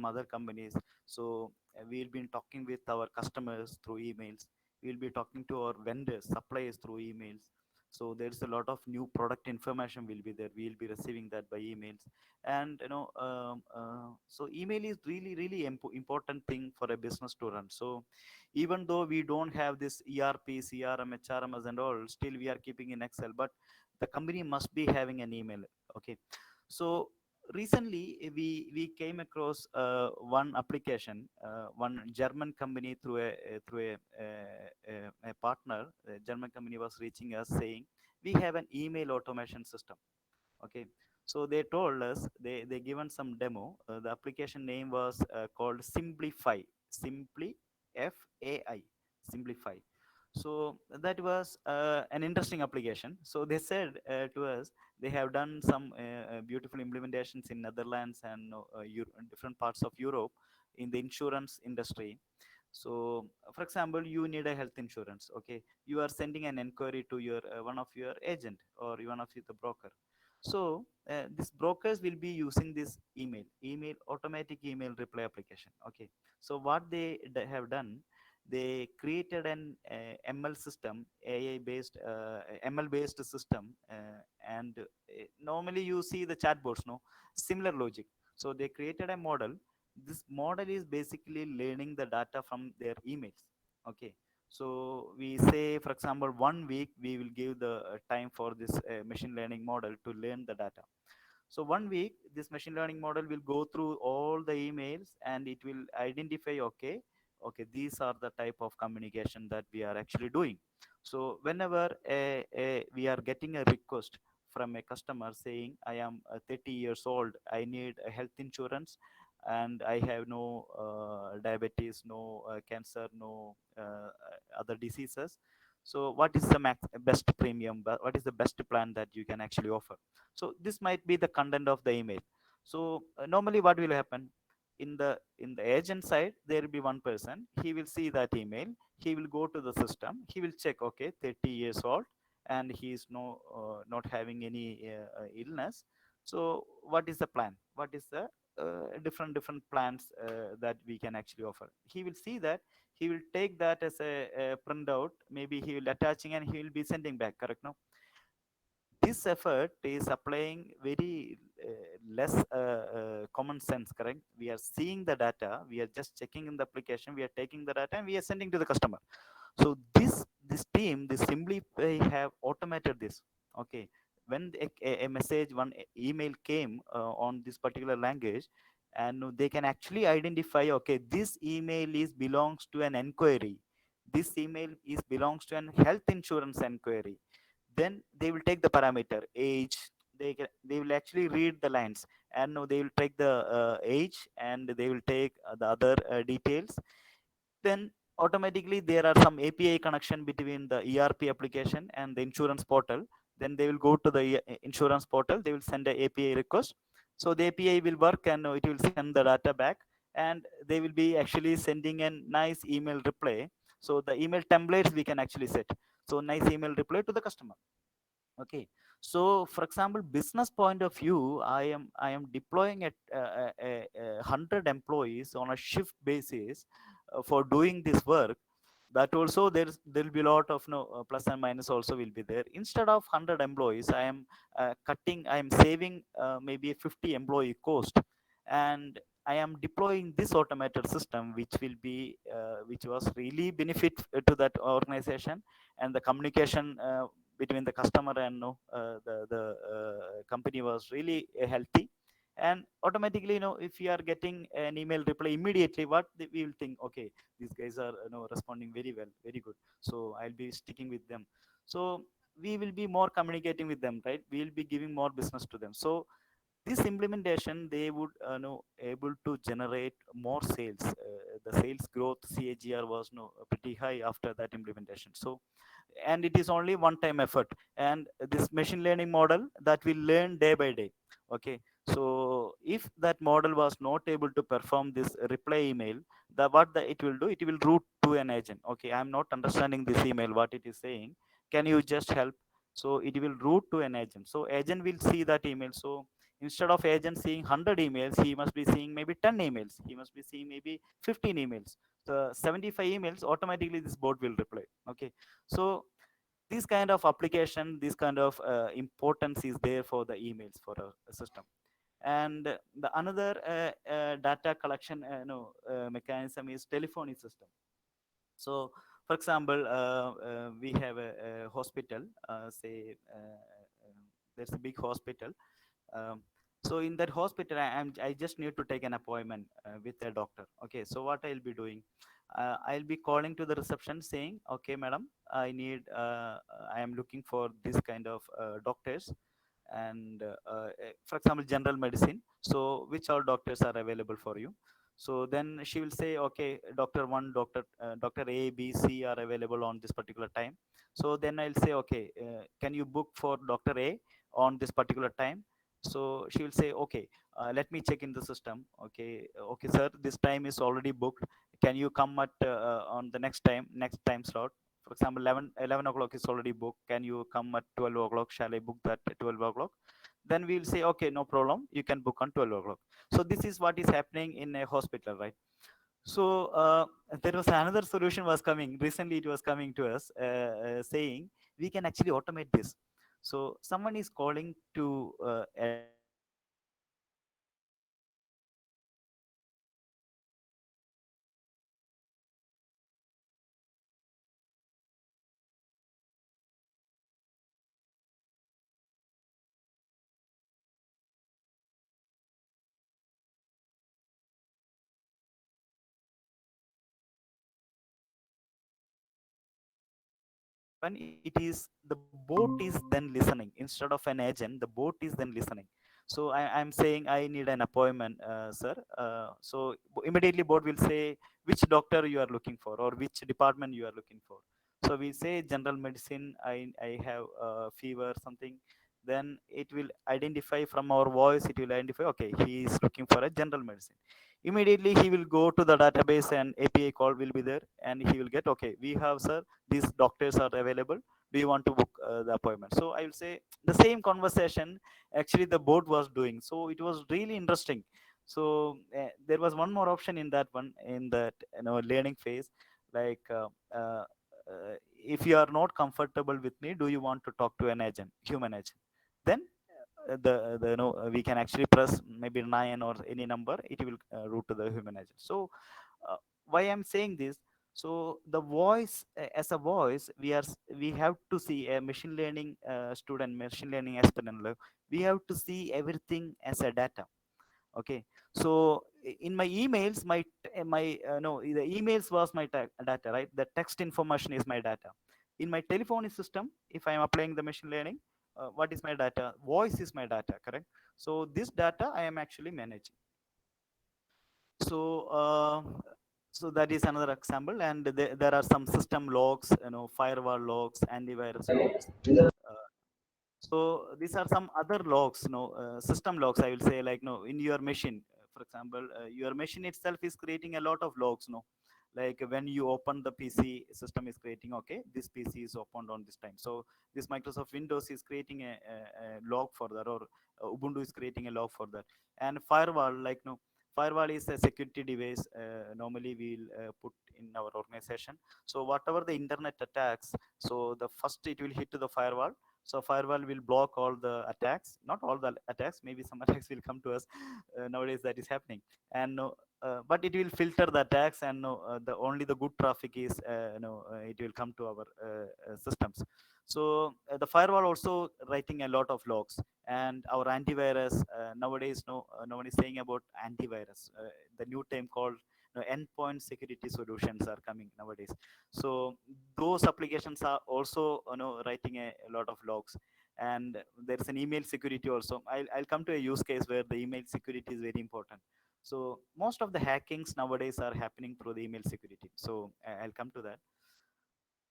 other companies. So we'll be talking with our customers through emails, we'll be talking to our vendors, suppliers through emails. So there's a lot of new product information will be there, we'll be receiving that by emails. And so email is really really important thing for a business to run. So even though we don't have this ERP, CRM, HRMS and all, still we are keeping in Excel, but the company must be having an email. Okay. So recently we came across one application, one German company through a partner. A German company was reaching us saying we have an email automation system. Okay. So they told us, they given some demo. The application name was called Simplify. Simply, FAI. Simplify. So that was an interesting application. So they said to us they have done some beautiful implementations in Netherlands and different parts of Europe in the insurance industry. So for example, you need a health insurance. Okay, you are sending an inquiry to your one of your agent or one of the broker. So these brokers will be using this email automatic email reply application. Okay. So what they have done, they created an ML system, AI based ML based system, and normally you see the chatbots, no, similar logic. So they created a model. This model is basically learning the data from their emails. Okay. So we say, for example, 1 week we will give the time for this machine learning model to learn the data. So 1 week this machine learning model will go through all the emails and it will identify, okay, these are the type of communication that we are actually doing. So whenever we are getting a request from a customer saying I am 30 years old, I need a health insurance, and I have no diabetes, no cancer, no other diseases. So what is the best premium, what is the best plan that you can actually offer? So this might be the content of the email. So normally what will happen, in the agent side there will be one person, he will see that email, he will go to the system, he will check, okay, 30 years old and he is not having any illness. So what is the plan, what is the different plans that we can actually offer? He will see that, he will take that as a printout, maybe he will attaching and he will be sending back, correct? No, this effort is applying very less common sense, correct? We are seeing the data, we are just checking in the application, we are taking the data and we are sending to the customer. So this team, this simply have automated this. Okay. When a message, one email came on this particular language, and they can actually identify, okay, this email is belongs to an enquiry, this email is belongs to an health insurance enquiry. Then they will take the parameter age, they will actually read the lines, and no, they will take the age, and they will take the other details. Then automatically there are some API connection between the ERP application and the insurance portal. Then they will go to the insurance portal, they will send a API request. So the API will work and it will send the data back, and they will be actually sending a nice email reply. So the email templates we can actually set, so nice email reply to the customer. Okay. So for example, business point of view, I am deploying at 100 employees on a shift basis for doing this work. That also there will be a lot of no plus and minus also will be there. Instead of 100 employees, I am I am saving maybe a 50 employee cost, and I am deploying this automated system which will be which was really benefit to that organization, and the communication between the customer and no company was really healthy. And automatically, if you are getting an email reply immediately, what we will think, okay, these guys are responding very well, very good, so I'll be sticking with them. So we will be more communicating with them, right? We will be giving more business to them. So this implementation, they would know able to generate more sales. The sales growth CAGR was pretty high after that implementation. So, and it is only one time effort, and this machine learning model that will learn day by day. Okay. So if that model was not able to perform this reply email, the what the it will do, it will route to an agent. Okay, I'm not understanding this email what it is saying, can you just help? So it will route to an agent, so agent will see that email. So instead of agent seeing 100 emails, he must be seeing maybe 10 emails, he must be seeing maybe 15 emails. The 75 emails automatically this bot will reply. Okay. So this kind of application, this kind of importance is there for the emails for a system. And the another data collection mechanism is telephony system. So for example, we have a hospital, say there's a big hospital. um, so in that hospital, I just need to take an appointment with a doctor. Okay, so what I'll be doing, I'll be calling to the reception saying, okay madam, I am looking for this kind of doctors. And for example, general medicine, so which all doctors are available for you? So then she will say, okay, doctor 1, doctor A, B, C are available on this particular time. So then I'll say, okay, can you book for doctor A on this particular time? So she will say, okay, let me check in the system. Okay, okay sir, this time is already booked. Can you come at on the next time slot? For example, 11 o'clock is already booked. Can you come at 12 o'clock? Shall I book that at 12 o'clock? Then we'll say, okay, no problem, you can book on 12 o'clock. So this is what is happening in a hospital, right? So there was another solution was coming recently. It was coming to us, saying we can actually automate this. So someone is calling to a doctor saying, doctor, when it is the boat is then listening instead of an agent, the boat is then listening. So I'm saying I need an appointment, sir. So immediately boat will say which doctor you are looking for or which department you are looking for. So we say general medicine, I have fever something. Then it will identify from our voice, it will identify, okay, he is looking for a general medicine. Immediately he will go to the database and API call will be there, and he will get, okay, we have, sir, these doctors are available, do you want to book the appointment? So I will say the same conversation actually the board was doing. So it was really interesting. So there was one more option in that one, in that learning phase, like if you are not comfortable with me, do you want to talk to an agent, human agent? Then the we can actually press maybe 9 or any number, it will route to the human agent. So uh, why I'm saying this, so the voice, as a voice, we have to see a machine learning student, machine learning aspirant, we have to see everything as a data. Okay, so in my emails, my no the emails was my data, right? The text information is my data. In my telephony system, if I am applying the machine learning, what is my data? Voice is my data, correct? So this data I am actually managing. So so that is another example. And there are some system logs, firewall logs, antivirus logs. uh, so these are some other logs, system logs, I will say, like, no, in your machine, for example, your machine itself is creating a lot of logs, no, like when you open the PC, system is creating, okay, this PC is opened on this time. So this Microsoft Windows is creating a log for that, or Ubuntu is creating a log for that. And firewall, like, no, firewall is a security device, normally we'll put in our organization. So whatever the internet attacks, so the first it will hit to the firewall. So firewall will block all the attacks, not all the attacks, maybe some attacks will come to us. Nowadays that is happening. And but it will filter the attacks, and the only the good traffic is it will come to our systems. So the firewall also writing a lot of logs. And our antivirus, nowadays, no one is saying about antivirus, the new term called endpoint security solutions are coming nowadays. So those applications are also writing a lot of logs. And there's an email security also. I'll come to a use case where the email security is very important. So most of the hackings nowadays are happening through the email security. So I'll come to that.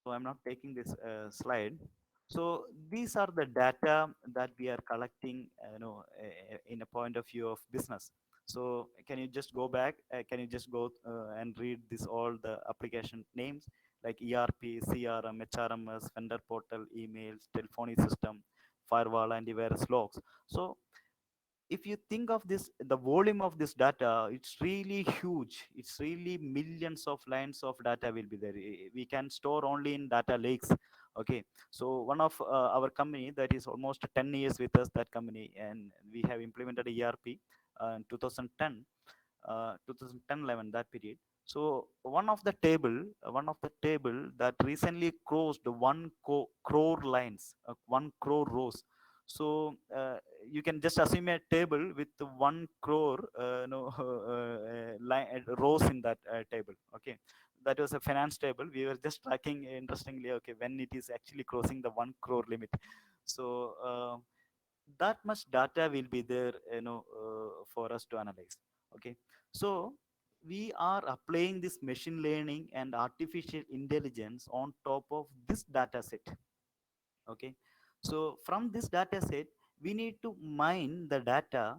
So I'm not taking this slide. So these are the data that we are collecting, in a point of view of business. So can you just go back? Can you just go and read this all the application names like ERP, CRM, HRMS, vendor portal, emails, telephony system, firewall, antivirus logs. So if you think of this, the volume of this data, it's really huge. It's really millions of lines of data will be there. We can store only in data lakes Okay, so one of our company that is almost 10 years with us, that company, and we have implemented ERP in 2010, 2010-11, that period. So one of the table that recently crossed crore lines, 1 crore rows. So you can just assume a table with 1 crore no, rows in that table. Okay, that was a finance table. We were just tracking, interestingly, okay, when it is actually crossing the 1 crore limit. So that much data will be there, for us to analyze. Okay, so we are applying this machine learning and artificial intelligence on top of this data set. Okay, so from this data set we need to mine the data,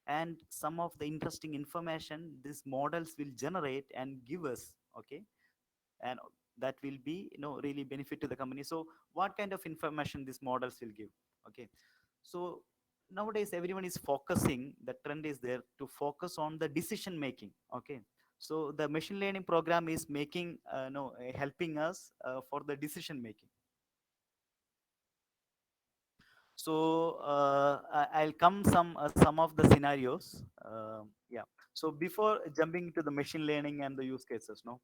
and some of the interesting information these models will generate and give us. Okay, and that will be, really benefit to the company. So what kind of information these models will give? Okay, so nowadays everyone is focusing, the trend is there to focus on the decision making. Okay, so the machine learning program is making, no helping us for the decision making. So I'll come some of the scenarios. Yeah, so before jumping into the machine learning and the use cases, no,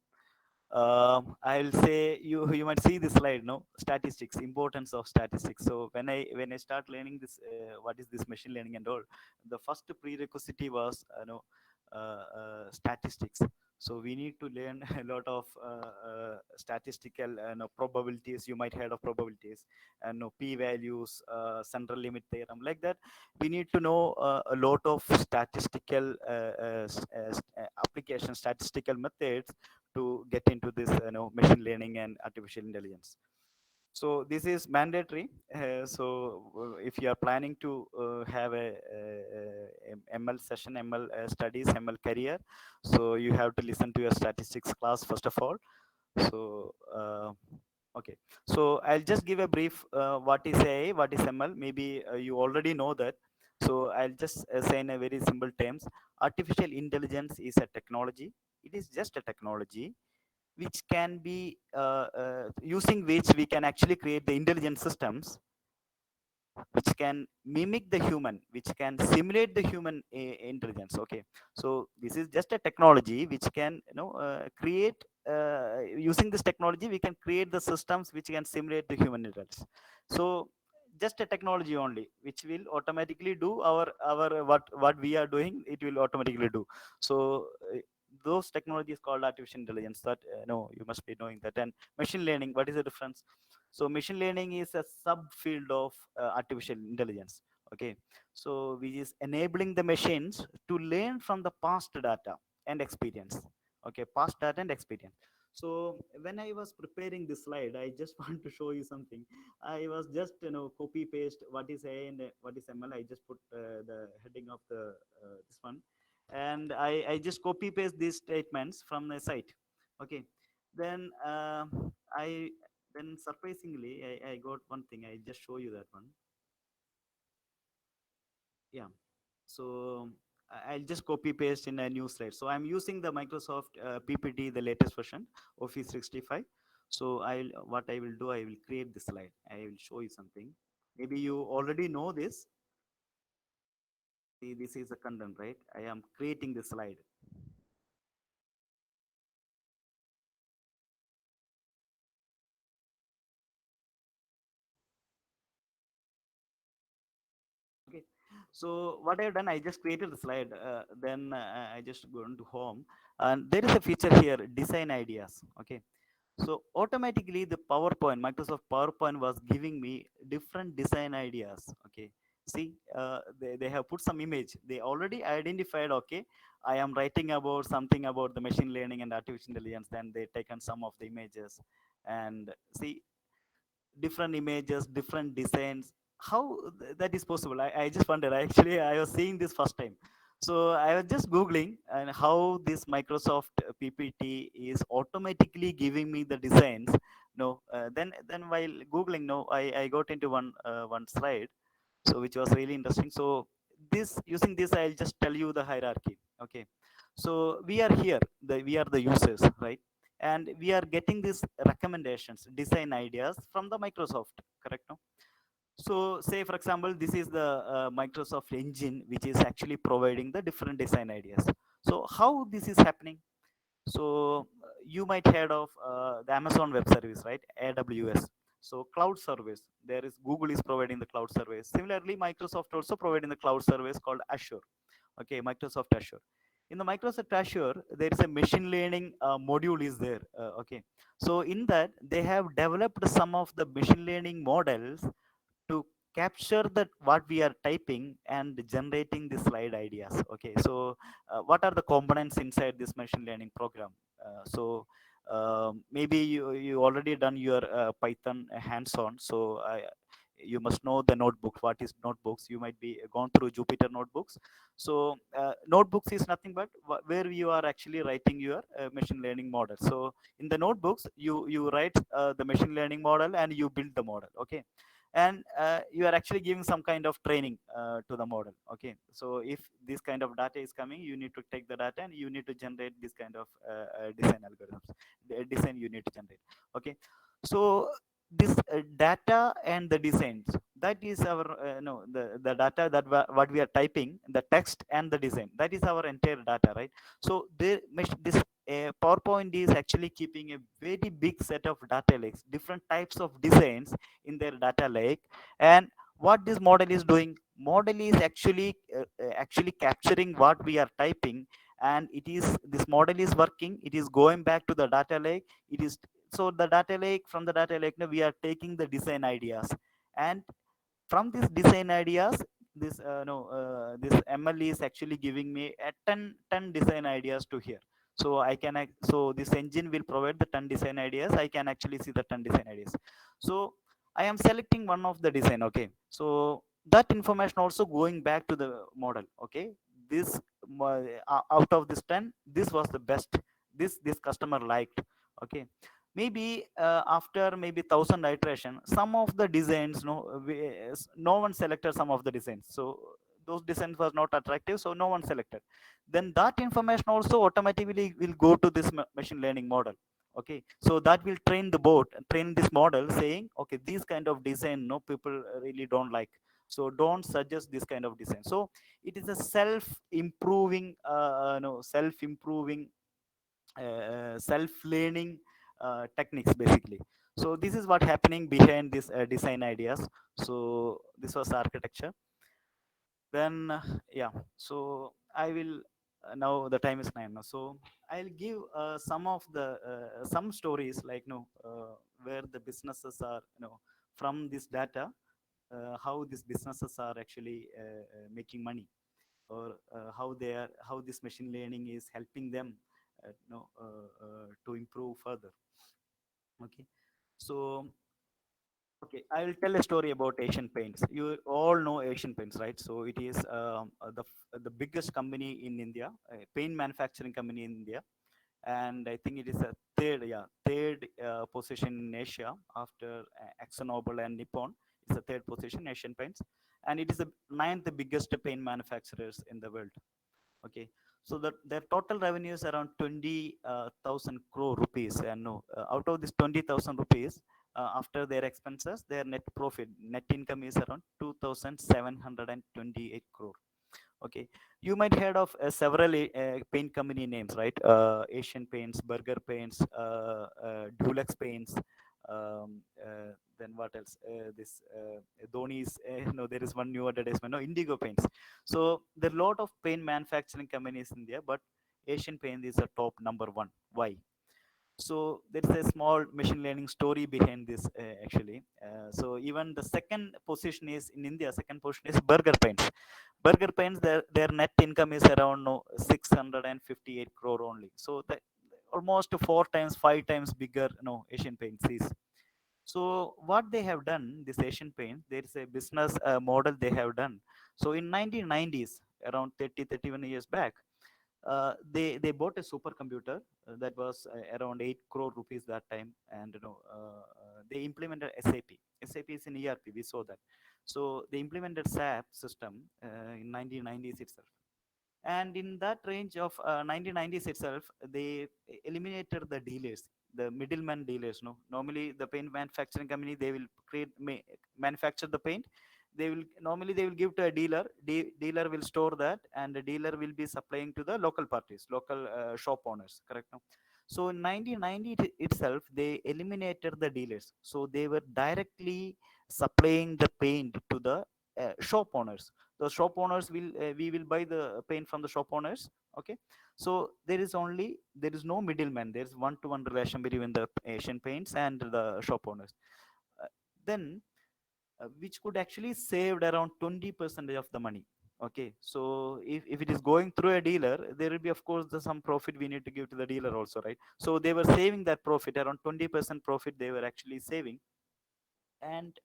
I'll say, you might see this slide, no, statistics, importance of statistics. So when I start learning this, what is this machine learning and all, the first prerequisite was, statistics. So we need to learn a lot of statistical, probabilities. You might heard of probabilities, and p-values, central limit theorem, like that. We need to know a lot of statistical application, statistical methods to get into this, machine learning and artificial intelligence. So this is mandatory. So if you are planning to have a ML session, ML studies, ML career, so you have to listen to your statistics class first of all. So okay, so I'll just give a brief, what is AI, what is ML. Maybe you already know that. So I'll just say in a very simple terms, artificial intelligence is a technology. It is just a technology which can be, using which we can actually create the intelligent systems which can mimic the human, which can simulate the human intelligence. Okay, so this is just a technology which can, create, using this technology we can create the systems which can simulate the human intelligence. So just a technology only which will automatically do our what we are doing, it will automatically do. So those technologies called artificial intelligence, that, no, you must be knowing that. And machine learning, what is the difference? So machine learning is a subfield of artificial intelligence. Okay, so which is enabling the machines to learn from the past data and experience. Okay, past data and experience. So when I was preparing this slide, I just want to show you something. I was just, copy paste what is A and what is ML. I just put the heading of the this one, and I just copy paste these statements from the site. Okay, then I then surprisingly I got one thing. I just show you that one. Yeah, so I'll just copy paste in a new slide. So I'm using the Microsoft PPT, the latest version, Office 65. So what I will do, I will create the slide. I will show you something. Maybe you already know this. See, this is the content, right? I am creating the slide. Okay, so what I've done, I just created the slide. Then I just go into home, and there is a feature here, design ideas. Okay, so automatically the PowerPoint, Microsoft PowerPoint was giving me different design ideas. Okay, see, they have put some image. They already identified. Okay, I am writing about something about the machine learning and artificial intelligence. Then they taken some of the images, and see, different images, different designs. How that is possible? I just wonder. Actually, I was seeing this first time. So I was just Googling and how this Microsoft PPT is automatically giving me the designs. No, then while Googling, no, I got into one slide, so which was really interesting. So this using this, I'll just tell you the hierarchy. Okay, so we are here. We are the users, right? and we are getting these recommendations, design ideas from the Microsoft, correct? No? So say for example, this is the Microsoft engine which is actually providing the different design ideas. So how this is happening? So you might heard of the Amazon Web Service, right? AWS. So cloud service. There is Google is providing the cloud service. Similarly, Microsoft also providing the cloud service called Azure. Okay, Microsoft Azure. In the Microsoft Azure, there is a machine learning module is there. Okay, so in that they have developed some of the machine learning models to capture that what we are typing and generating the slide ideas. Okay, so what are the components inside this machine learning program? Maybe you already done your Python hands-on, so you must know the notebook. What is notebooks? You might be gone through Jupyter notebooks. So notebooks is nothing but where you are actually writing your machine learning model. So in the notebooks you write the machine learning model and you build the model. Okay, and you are actually giving some kind of training to the model. Okay, so if this kind of data is coming, you need to take the data and you need to generate this kind of design algorithms, the design you need to generate. Okay, so this data and the designs, that is our no the data that what we are typing, the text and the design, that is our entire data, right? So this PowerPoint is actually keeping a very big set of data lakes, different types of designs in their data lake. And what this model is doing, model is actually capturing what we are typing, and it is this model is working, it is going back to the data lake. It is, so the data lake, from the data lake now we are taking the design ideas, and from these design ideas, this no this ML is actually giving me a 10 design ideas to here. So I can so this engine will provide the 10 design ideas. I can actually see the 10 design ideas. So I am selecting one of the design. Okay, so that information also going back to the model. Okay, this out of this 10, this was the best, this customer liked. Okay, maybe after maybe 1,000 iteration, some of the designs, no one selected some of the designs, so those designs was not attractive, so no one selected. Then that information also automatically will go to this machine learning model. Okay, so that will train this model saying, okay, this kind of design no people really don't like, so don't suggest this kind of design. So it is a self improving no self improving self learning techniques basically. So this is what happening behind this design ideas. So this was architecture. Then yeah, so I will now the time is 9 now, so I'll give some of the some stories like where the businesses are from this data, how these businesses are actually making money, or how this machine learning is helping them to improve further. Okay, so okay, I will tell a story about Asian Paints. You all know Asian Paints, right? So it is the biggest company in India, a paint manufacturing company in India, and I think it is a third position in Asia after ExxonMobil and Nippon. It's the third position, Asian Paints, and it is the ninth biggest paint manufacturers in the world. Okay, so their total revenue is around 20,000 crore rupees, and out of this 20,000 rupees, after their expenses, their net income is around 2,728 crore. Okay, you might heard of several paint company names, right? Asian Paints, Burger Paints, Dulux Paints. Then what else? This Dhoni's. No, there is one new advertisement. No, Indigo Paints. So there are a lot of paint manufacturing companies in there, but Asian Paint is a top number one. Why? So there's a small machine learning story behind this actually. So even the second position is in India. Second position is Burger Paints. Burger Paints, their net income is around 658 crore only. So that almost 4 times, 5 times bigger. Asian Paints is. So what they have done, this Asian Paint, there is a business model they have done. So in 1990s, around 31 years back, they bought a supercomputer that was around 8 crore rupees that time, and they implemented SAP. SAP is in ERP. We saw that. So they implemented SAP system in 1990s itself, And in that range of 1990s itself, they eliminated the dealers, the middleman dealers. No, normally the paint manufacturing company, they will manufacture the paint. They will normally they will give to a dealer. Dealer will store that, and the dealer will be supplying to the local parties, local shop owners. Correct. No? So in 1990 itself, they eliminated the dealers. So they were directly supplying the paint to the shop owners. The shop owners will we will buy the paint from the shop owners. Okay, so there is no middleman. There is one to one relation between the Asian Paints and the shop owners. uh, then which could actually saved around 20% of the money. Okay, so if it is going through a dealer, there will be of course some profit we need to give to the dealer also, right? So they were saving that profit, around 20% profit they were actually saving. And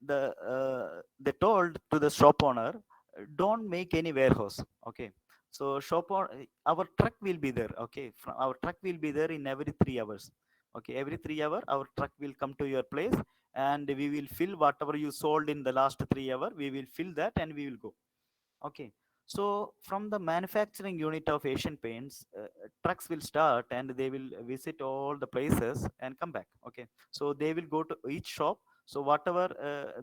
they told to the shop owner, don't make any warehouse. Okay, so our truck will be there. Okay, our truck will be there in every 3 hours. Okay, every 3 hour our truck will come to your place, and we will fill whatever you sold in the last 3 hour. We will fill that and we will go. Okay, so from the manufacturing unit of Asian Paints, trucks will start and they will visit all the places and come back. Okay, so they will go to each shop. So whatever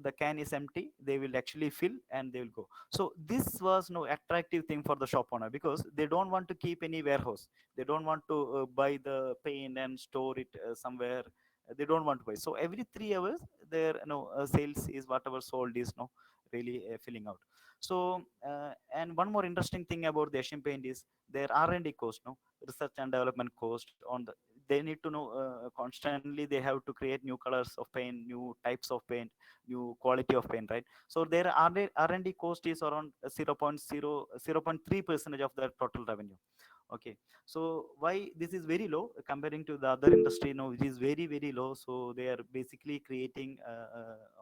the can is empty, they will actually fill and they will go. So this was no attractive thing for the shop owner, because they don't want to keep any warehouse. They don't want to buy the paint and store it somewhere. They don't want to buy. So every 3 hours, their sales is whatever sold is no really filling out. So and one more interesting thing about the Asian Paint is their R&D cost, no, research and development cost on the, they need to know constantly they have to create new colors of paint, new types of paint, new quality of paint, right? So their R&D cost is around 0.3 percentage of their total revenue. Okay, so why this is very low comparing to the other industry? No, it is very very low. So they are basically creating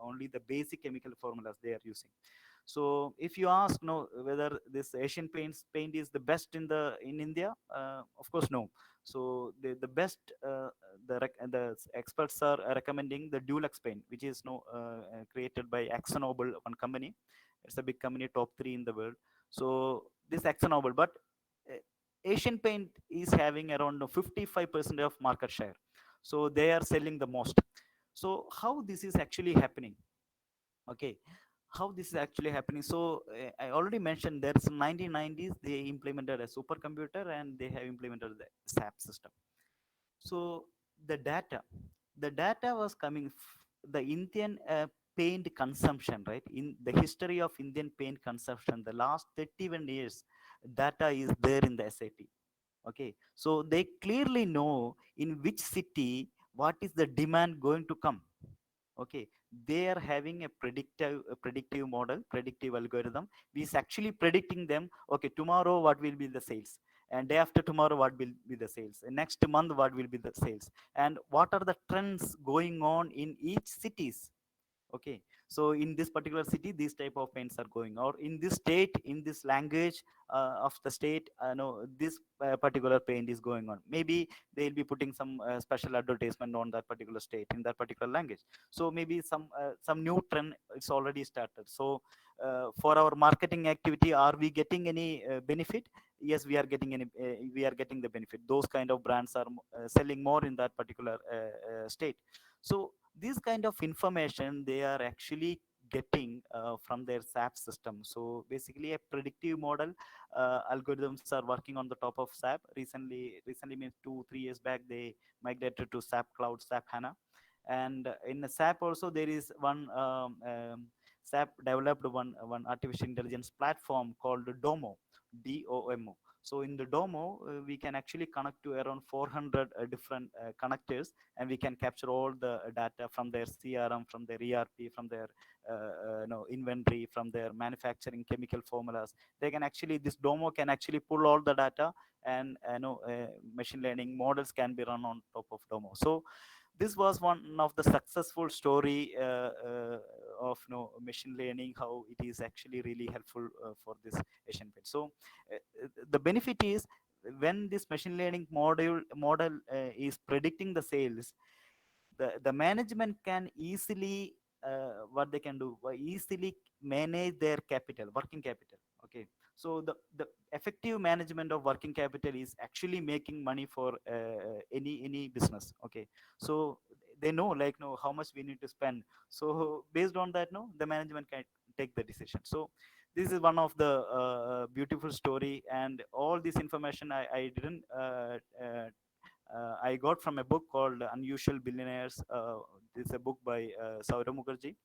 only the basic chemical formulas they are using. So if you ask no whether this Asian paint is the best in India, of course no. So the best the experts are recommending the Dulux paint, which is no created by AkzoNobel, one company. It's a big company, top three in the world. So this AkzoNobel, but uh, Asian Paint is having around 55% of market share. So they are selling the most. So how this is actually happening? Okay, how this is actually happening? So I already mentioned there's 1990s they implemented a supercomputer and they have implemented the SAP system. So the data, the data was coming the Indian paint consumption, right? In the history of Indian paint consumption, the last 31 years, data is there in the SAT. Okay, so they clearly know in which city what is the demand going to come. Okay, they are having a predictive model, predictive algorithm, which is actually predicting them. Okay, tomorrow what will be the sales, and day after tomorrow what will be the sales, and next month what will be the sales, and what are the trends going on in each cities. Okay, so in this particular city these type of paints are going, or in this state, in this language of the state, no, this particular paint is going on. Maybe they'll be putting some special advertisement on that particular state in that particular language. So maybe some new trend it's already started. So for our marketing activity, are we getting any benefit? Yes, we are getting any we are getting the benefit. Those kind of brands are selling more in that particular state. So this kind of information they are actually getting from their SAP system. So basically a predictive model algorithms are working on the top of SAP. Recently means 2 3 years back they migrated to SAP Cloud, SAP HANA. And in SAP also there is one SAP developed one artificial intelligence platform called Domo, DOMO. So in the Domo, we can actually connect to around 400 different connectors, and we can capture all the data from their CRM, from their ERP, from their inventory, from their manufacturing chemical formulas. They can actually, this Domo can actually pull all the data, and machine learning models can be run on top of Domo. So this was one of the successful story of machine learning, how it is actually really helpful for this Asian Paint. So the benefit is, when this machine learning model is predicting the sales, the management can easily what they can do, easily manage their capital, working capital. Okay, So the effective management of working capital is actually making money for any business. Okay, so they know, like, no, how much we need to spend. So based on that, no, the management can take the decision. So this is one of the beautiful story, and all this information I didn't I got from a book called Unusual Billionaires. This is a book by Saurav Mukherjee.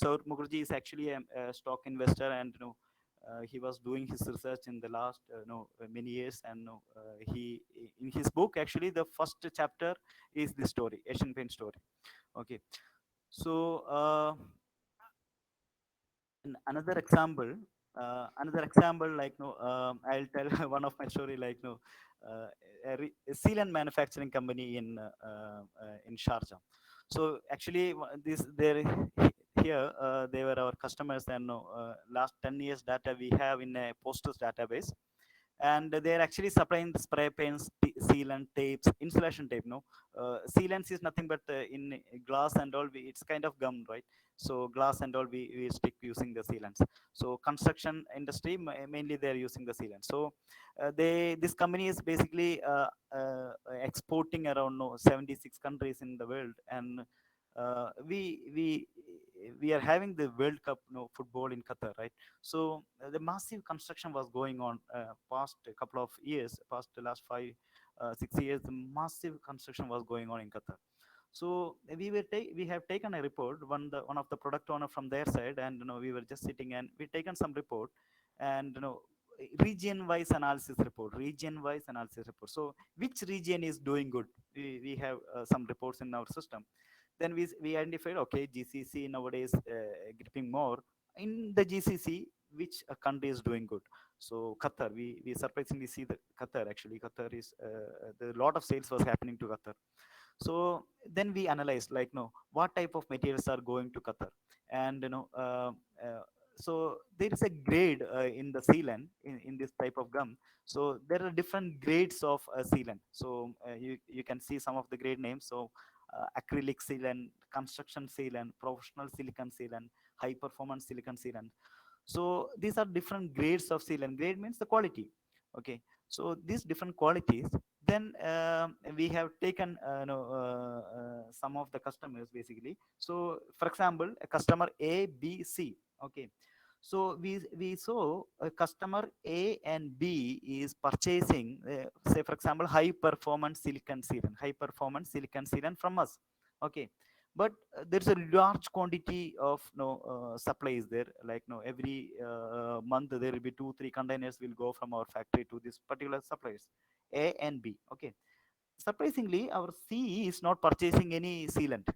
Saurav Mukherjee is actually a stock investor, and he was doing his research in the last many years. And he, in his book, actually the first chapter is the story, Asian Paint story. Okay, so and another example, like, no, I'll tell one of my story, like, no, a sealant manufacturing company in Sharjah. So actually, this there here, they were our customers, and last 10 years data we have in a posters database. And they're actually supplying the spray paints, sealant, tapes, insulation tape. No, sealants is nothing but in glass and all. It's kind of gum, right? So glass and all, we stick using the sealants. So construction industry, mainly they're using the sealant. So this company is basically exporting around, 76 countries in the world. And we are having the World Cup, football in Qatar, right? So the massive construction was going on past a couple of years, past the last 5 6 years. The massive construction was going on in Qatar. So we have taken a report, one of the product owner from their side, and we were just sitting, and we taken some report. And region wise analysis report. So which region is doing good? We have some reports in our system. Then we identified, okay, GCC nowadays gripping more. In the GCC, which country is doing good? So Qatar, we surprisingly see that Qatar, actually Qatar is the lot of sales was happening to Qatar. So then we analyzed, like, no, what type of materials are going to Qatar. And uh, so there is a grade in the sealant, in this type of gum. So there are different grades of sealant. So you can see some of the grade names. So acrylic sealant, construction sealant, professional silicon sealant, high performance silicon sealant. So these are different grades of sealant. Grade means the quality. Okay, so these different qualities. Then we have taken some of the customers, basically. So for example, a customer A, B, C. Okay, so we saw a customer A and B is purchasing, say for example, high performance silicon sealant from us. Okay, but there's a large quantity of supplies there. Like, every month there will be 2 3 containers will go from our factory to this particular suppliers, A and B. Okay, surprisingly, our C is not purchasing any sealant.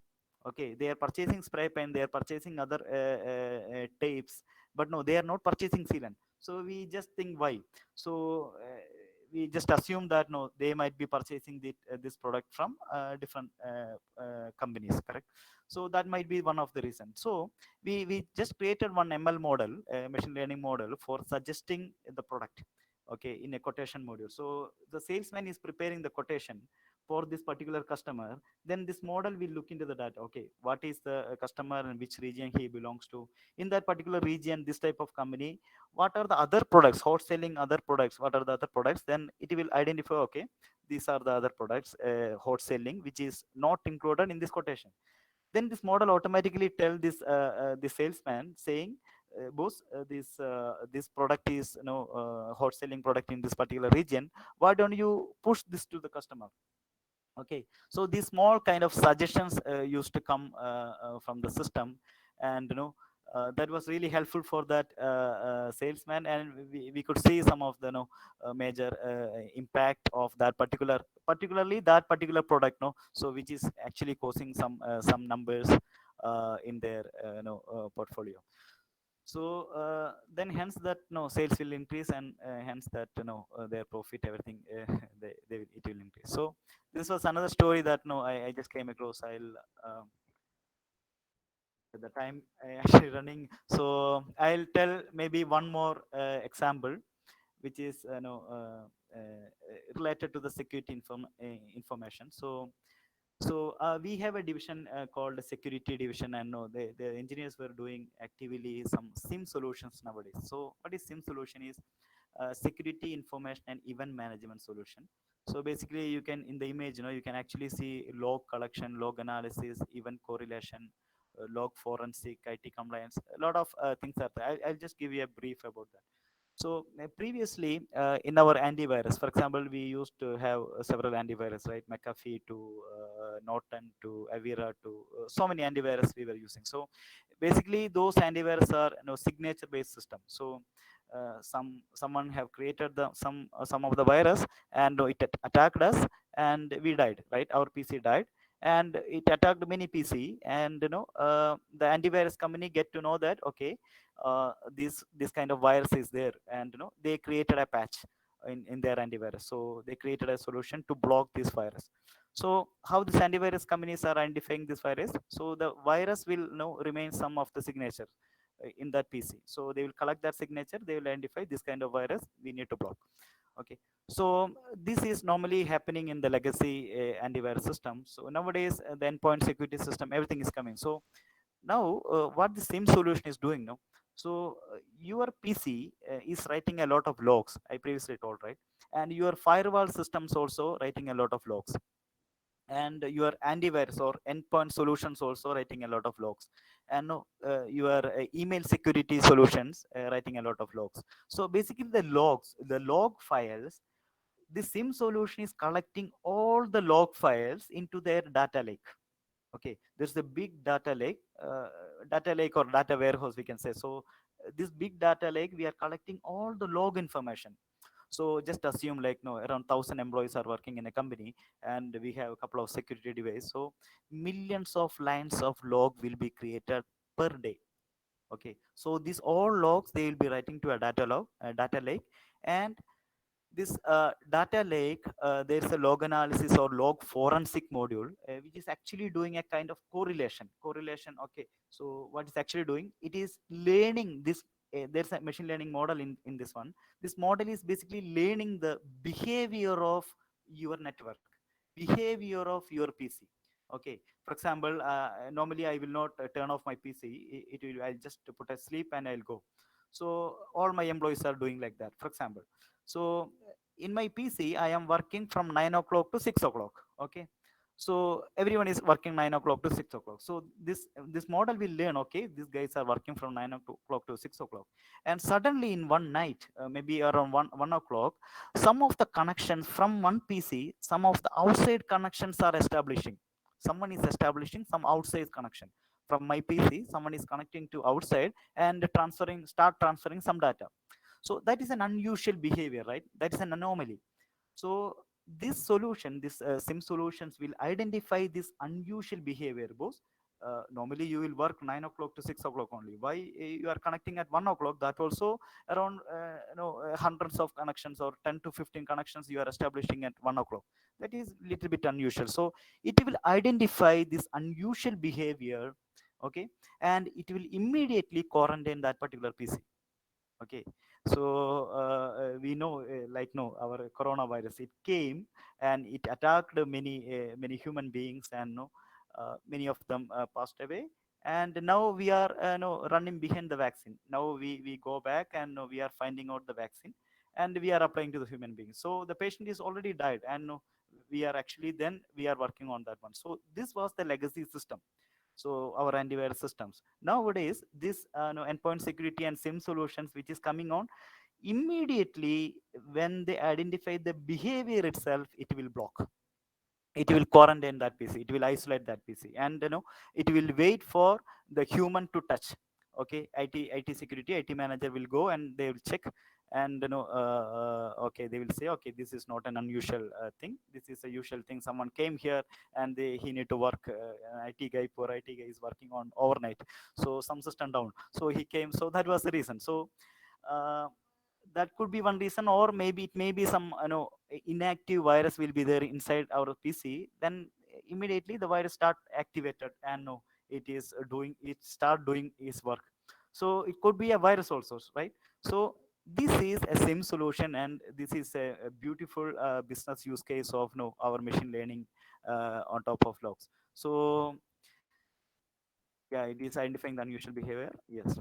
Okay, they are purchasing spray paint, they are purchasing other tapes, but no, they are not purchasing sealant. So we just think, why? So we just assume that, no, they might be purchasing this product from different companies, correct? So that might be one of the reasons. So we just created one ML model, machine learning model, for suggesting the product, okay, in a quotation module. So the salesman is preparing the quotation for this particular customer. Then this model will look into the data. Okay, what is the customer and which region he belongs to? In that particular region, this type of company, what are the other products, hot selling other products, what are the other products? Then it will identify, okay, these are the other products hot selling, which is not included in this quotation. Then this model automatically tell this salesman, saying, boss, this product is, hot selling product in this particular region. Why don't you push this to the customer? Okay, so these small kind of suggestions used to come from the system. And that was really helpful for that salesman. And we could see some of the major impact of that particularly that particular product, no, so which is actually causing some numbers in their portfolio. So then hence that, no, sales will increase. And hence that, their profit, everything, it will increase. So this was another story that, no, I just came across. I'll the time actually running, so I'll tell maybe one more example, which is related to the security information. So we have a division called security division. And no, the engineers were doing actively some SIM solutions nowadays. So what is SIM solution is, security information and event management solution. So basically you can, in the image, you can actually see log collection, log analysis, event correlation, log forensic, IT compliance, a lot of things are there. I'll just give you a brief about that. So previously, in our antivirus, for example, we used to have several antivirus, right? McAfee to Norton to Avira to so many antivirus we were using. So basically, those antivirus are signature-based system. So someone have created some of the virus, and it attacked us, and we died, right? Our PC died, and it attacked many PC, and the antivirus company get to know that, okay, this kind of virus is there, and they created a patch in their antivirus. So they created a solution to block this virus. So how these antivirus companies are identifying this virus? So the virus will remain some of the signature in that PC. So they will collect that signature, they will identify this kind of virus we need to block. Okay, so this is normally happening in the legacy antivirus system. So nowadays the endpoint security system, everything is coming. So now what the SIM solution is doing now, so your PC is writing a lot of logs, I previously told, right? And your firewall systems also writing a lot of logs, and your antivirus or endpoint solutions also writing a lot of logs, and your email security solutions writing a lot of logs. So basically the logs, the log files, the SIM solution is collecting all the log files into their data lake. Okay, there's a big data lake or data warehouse, we can say. So this big data lake, we are collecting all the log information. So just assume, like, no, around 1,000 employees are working in a company, and we have a couple of security devices. So millions of lines of log will be created per day. Okay, so these all logs, they will be writing to a data lake. And this data lake, there's a log analysis or log forensic module, which is actually doing a kind of correlation. Okay, so what it's actually doing, it is learning this. There's a machine learning model in this one. This model is basically learning the behavior of your network, behavior of your PC. Okay, for example, normally I will not turn off my PC. It will, I'll just put a sleep and I'll go. So all my employees are doing like that, for example. So in my PC, I am working from 9 o'clock to 6 o'clock. Okay, so everyone is working 9 o'clock to 6 o'clock. So this model will learn, okay, these guys are working from 9 o'clock to 6 o'clock, and suddenly in one night, maybe around one o'clock, some of the connections from one PC, some of the outside connections are establishing. Someone is establishing some outside connection from my PC. Someone is connecting to outside and start transferring some data. So that is an unusual behavior, right? That is an anomaly. So this solution, this SIM solutions will identify this unusual behavior, boss. Normally you will work 9 o'clock to 6 o'clock only. Why you are connecting at 1 o'clock? That also around hundreds of connections or 10 to 15 connections you are establishing at 1 o'clock. That is little bit unusual. So it will identify this unusual behavior, okay, and it will immediately quarantine that particular PC. Okay, so we know, like, no, our coronavirus, it came and it attacked many human beings, and no, many of them passed away. And now we are no, running behind the vaccine. Now we go back, and no, we are finding out the vaccine, and we are applying to the human beings. So the patient is already died, and no, we are actually, then we are working on that one. So this was the legacy system. So our antivirus systems nowadays, this no, endpoint security and SIM solutions which is coming on, immediately when they identify the behavior itself, it will block, it will quarantine that PC, it will isolate that PC, and it will wait for the human to touch. Okay, IT security, IT manager will go and they will check, and okay, they will say, okay, this is not an unusual thing, this is a usual thing. Someone came here and he need to work, IT guy, poor IT guy is working on overnight, so some system down, so he came, so that was the reason. So uh, that could be one reason, or maybe it may be some inactive virus will be there inside our PC. Then immediately the virus start activated, and no, it is doing, it start doing its work. So it could be a virus also, right? So this is a SIM solution, and this is a beautiful business use case of no, our machine learning on top of logs. So yeah, it is identifying the unusual behavior. Yes.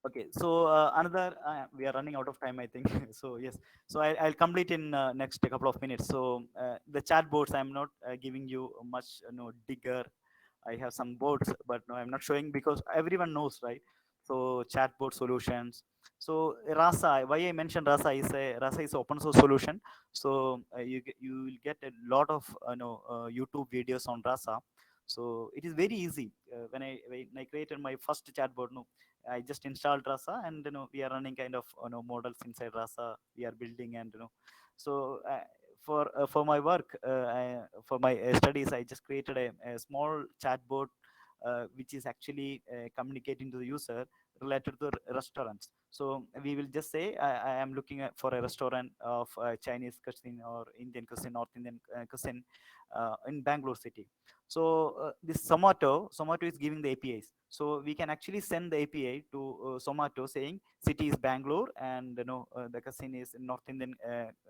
Okay, so another we are running out of time, I think. So yes, so I'll complete in next couple of minutes. So the chatbots, I'm not giving you much, digger. I have some boards, but no, I'm not showing because everyone knows, right? So chatbot solutions. So Rasa, why I mentioned Rasa is open source solution. So you will get a lot of YouTube videos on Rasa. So it is very easy. When I created my first chatbot, no, I just installed Rasa, and we are running kind of models inside Rasa. We are building, and so for my work, for my studies, I just created a small chatbot which is actually communicating to the user related to restaurants. So we will just say I am looking for a restaurant of Chinese cuisine or Indian cuisine, North Indian cuisine in Bangalore city. So this Zomato is giving the APIs. So we can actually send the API to Zomato saying city is Bangalore, and the cuisine is North Indian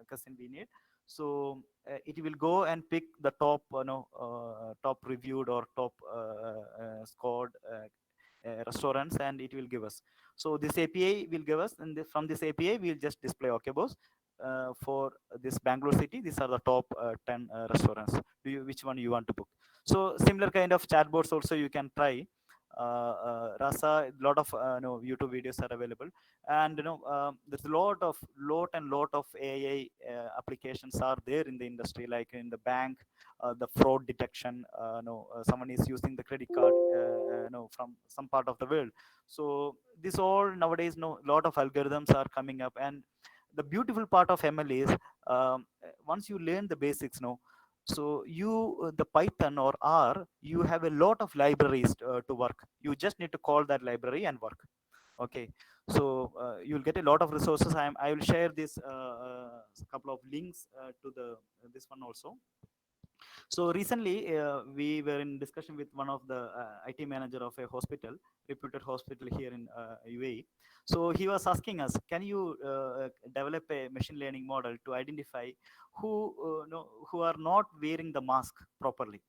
cuisine we need. So it will go and pick the top top reviewed or top scored restaurants, and it will give us. So this API will give us, and from this API we'll just display, okay boss, for this Bangalore city, these are the top 10 restaurants. Which one you want to book? So similar kind of chatbots also you can try. Rasa, lot of YouTube videos are available, and there's a lot of AI applications are there in the industry, like in the bank, the fraud detection. No, someone is using the credit card, no, from some part of the world. So this all nowadays, no, lot of algorithms are coming up, and the beautiful part of ML is once you learn the basics, no, so you the Python or R, you have a lot of libraries to work. You just need to call that library and work. Okay, so you'll get a lot of resources. I will share this couple of links to the this one also. So recently, we were in discussion with one of the IT manager of a hospital, reputed hospital here in UAE. So he was asking us, can you develop a machine learning model to identify who no, who are not wearing the mask properly?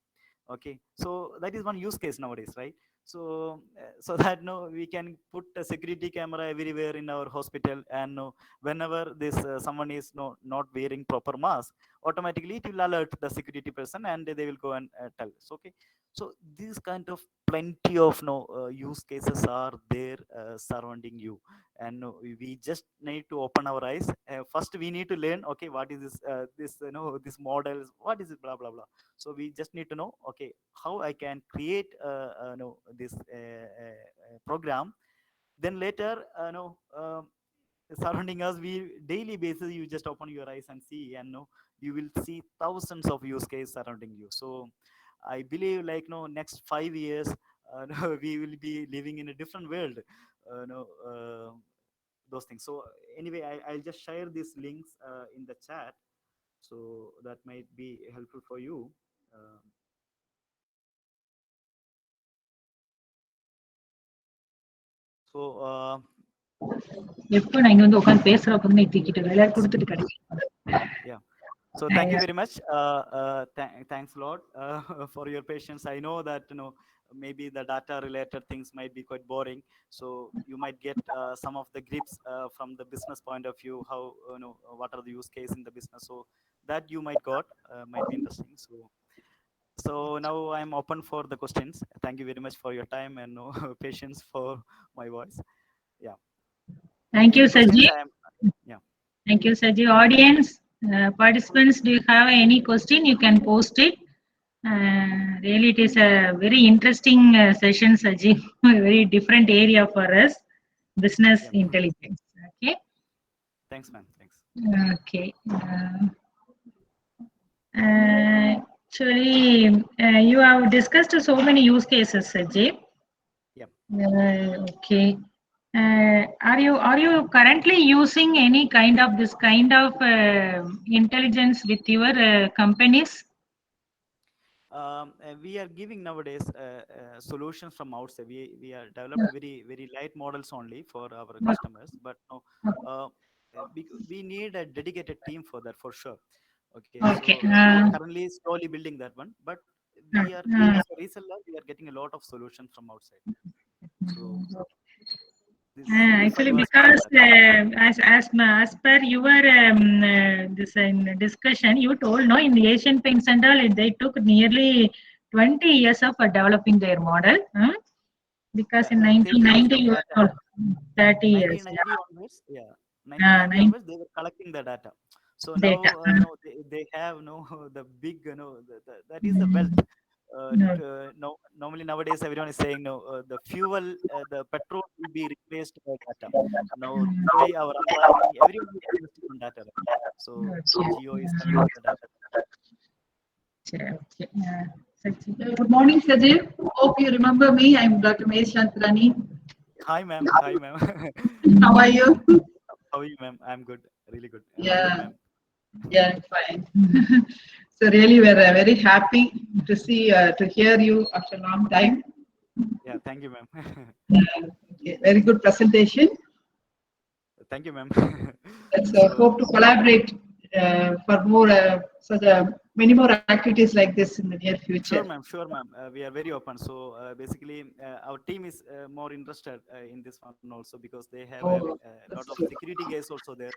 Okay, so that is one use case nowadays, right? So so that no, we can put a security camera everywhere in our hospital, and no, whenever this someone is no not wearing proper mask, automatically it will alert the security person, and they will go and tell us. Okay, so these kind of plenty of no use cases are there surrounding you, and no, we just need to open our eyes. First we need to learn, okay, what is this this models, what is it, blah blah blah. So we just need to know, okay, how I can create no this program. Then later surrounding us, we daily basis, you just open your eyes and see, and no, you will see thousands of use cases surrounding you. So I believe, like, no, next 5 years, no, we will be living in a different world, no those things. So anyway, I'll just share these links in the chat, so that might be helpful for you. um, so எப்போ நான் இங்க வந்து உட்காந்து பேசுறப்ப நீ தூக்கிட்டு விளையாட கொடுத்துட்டு கிடைக்கும். yeah, so thank you very much. Thanks a lot for your patience. I know that maybe the data related things might be quite boring, so you might get some of the grips from the business point of view, how what are the use case in the business, so that you might be interesting. So now I'm open for the questions. Thank you very much for your time and patience for my voice. Yeah, Thank you, any questions? Saji. Yeah. Thank you, Saji. Audience, participants, do you have any question? You can post it. Really, it is a very interesting session, Saji. A very different area for us, business Yeah. intelligence. Okay. Thanks, man. Thanks. Okay. Actually, you have discussed so many use cases, Saji. Yep. Okay. Are you currently using any kind of this kind of intelligence with your companies? We are giving nowadays solutions from outside. We are developed very light models only for our customers, but no, we need a dedicated team for that, for sure. Okay, so Okay. we are currently slowly building that one, but we are, as a reseller, we are getting a lot of solutions from outside. So Actually, I was because that. as per your this discussion, you told no in the Asian Paints and all, they took nearly 20 years of developing their model. Because in Taking it 1990 from you were data. told 30 years. 1990 onwards, yeah, 1990 Nine onwards, they were collecting the data. So now, data. no, they have no the big, that is the wealth. No. No, normally nowadays everyone is saying no, the fuel, the petrol will be replaced by data. Now today our Ambani, everyone is investing on data. Right? So Okay. Geo is having the data. Okay. Good morning, Sajid. Hope you remember me. I'm Dr. Mesh Shantrani. Hi, ma'am. Hi, ma'am. How are you? How are you, ma'am? I'm good. Really good. Good, Yeah, ma'am. yeah, fine. So really, we're very happy to see, to hear you after a long time. Yeah, thank you, ma'am. Okay, very good presentation. Thank you, ma'am. Let's So, hope to collaborate for more, many more activities like this in the near future. sure, ma'am. Sure, ma'am. We are very open. So, basically, our team is more interested in this one also because they have Oh, a lot that's of good. security guys also there.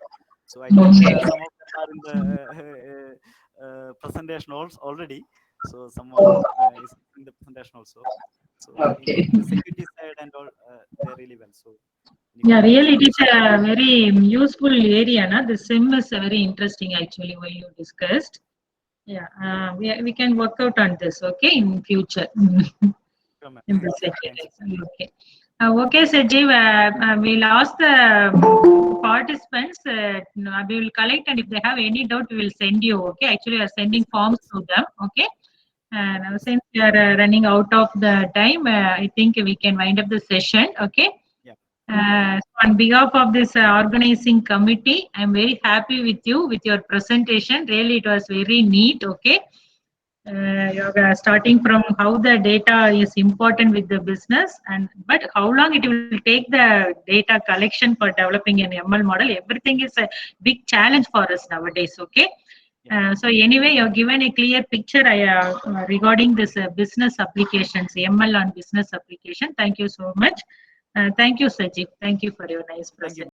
So, I think Okay. some of them are in the presentation also already. So, some of Oh, them is in the presentation also. So, okay. in the security side and all, they're really well. So, Yeah, anything really, it is else? a very useful area. Na? The SIM is very interesting, actually, what you discussed. Yeah, we can work out on this, okay, in future. Sure, ma'am. In the Thanks. second. Okay. Okay, Sajiv, we lost the participants. We will collect, and if they have any doubt, we will send you. Okay, actually, we are sending Please, forms to them. Okay. Now, okay. since we are running out of the time, I think we can wind up the session. Okay. Yeah. On behalf of this organizing committee, I'm very happy with you with your presentation. Really, it was very neat. Okay. You're starting from how the data is important with the business, and but how long it will take the data collection for developing an ML model. Everything is a big challenge for us nowadays. Okay. Yeah. So anyway, you're given a clear picture regarding this business applications, ML on business application. Thank you so much. Thank you, Sajid. Thank you for your nice Thank you. presentation.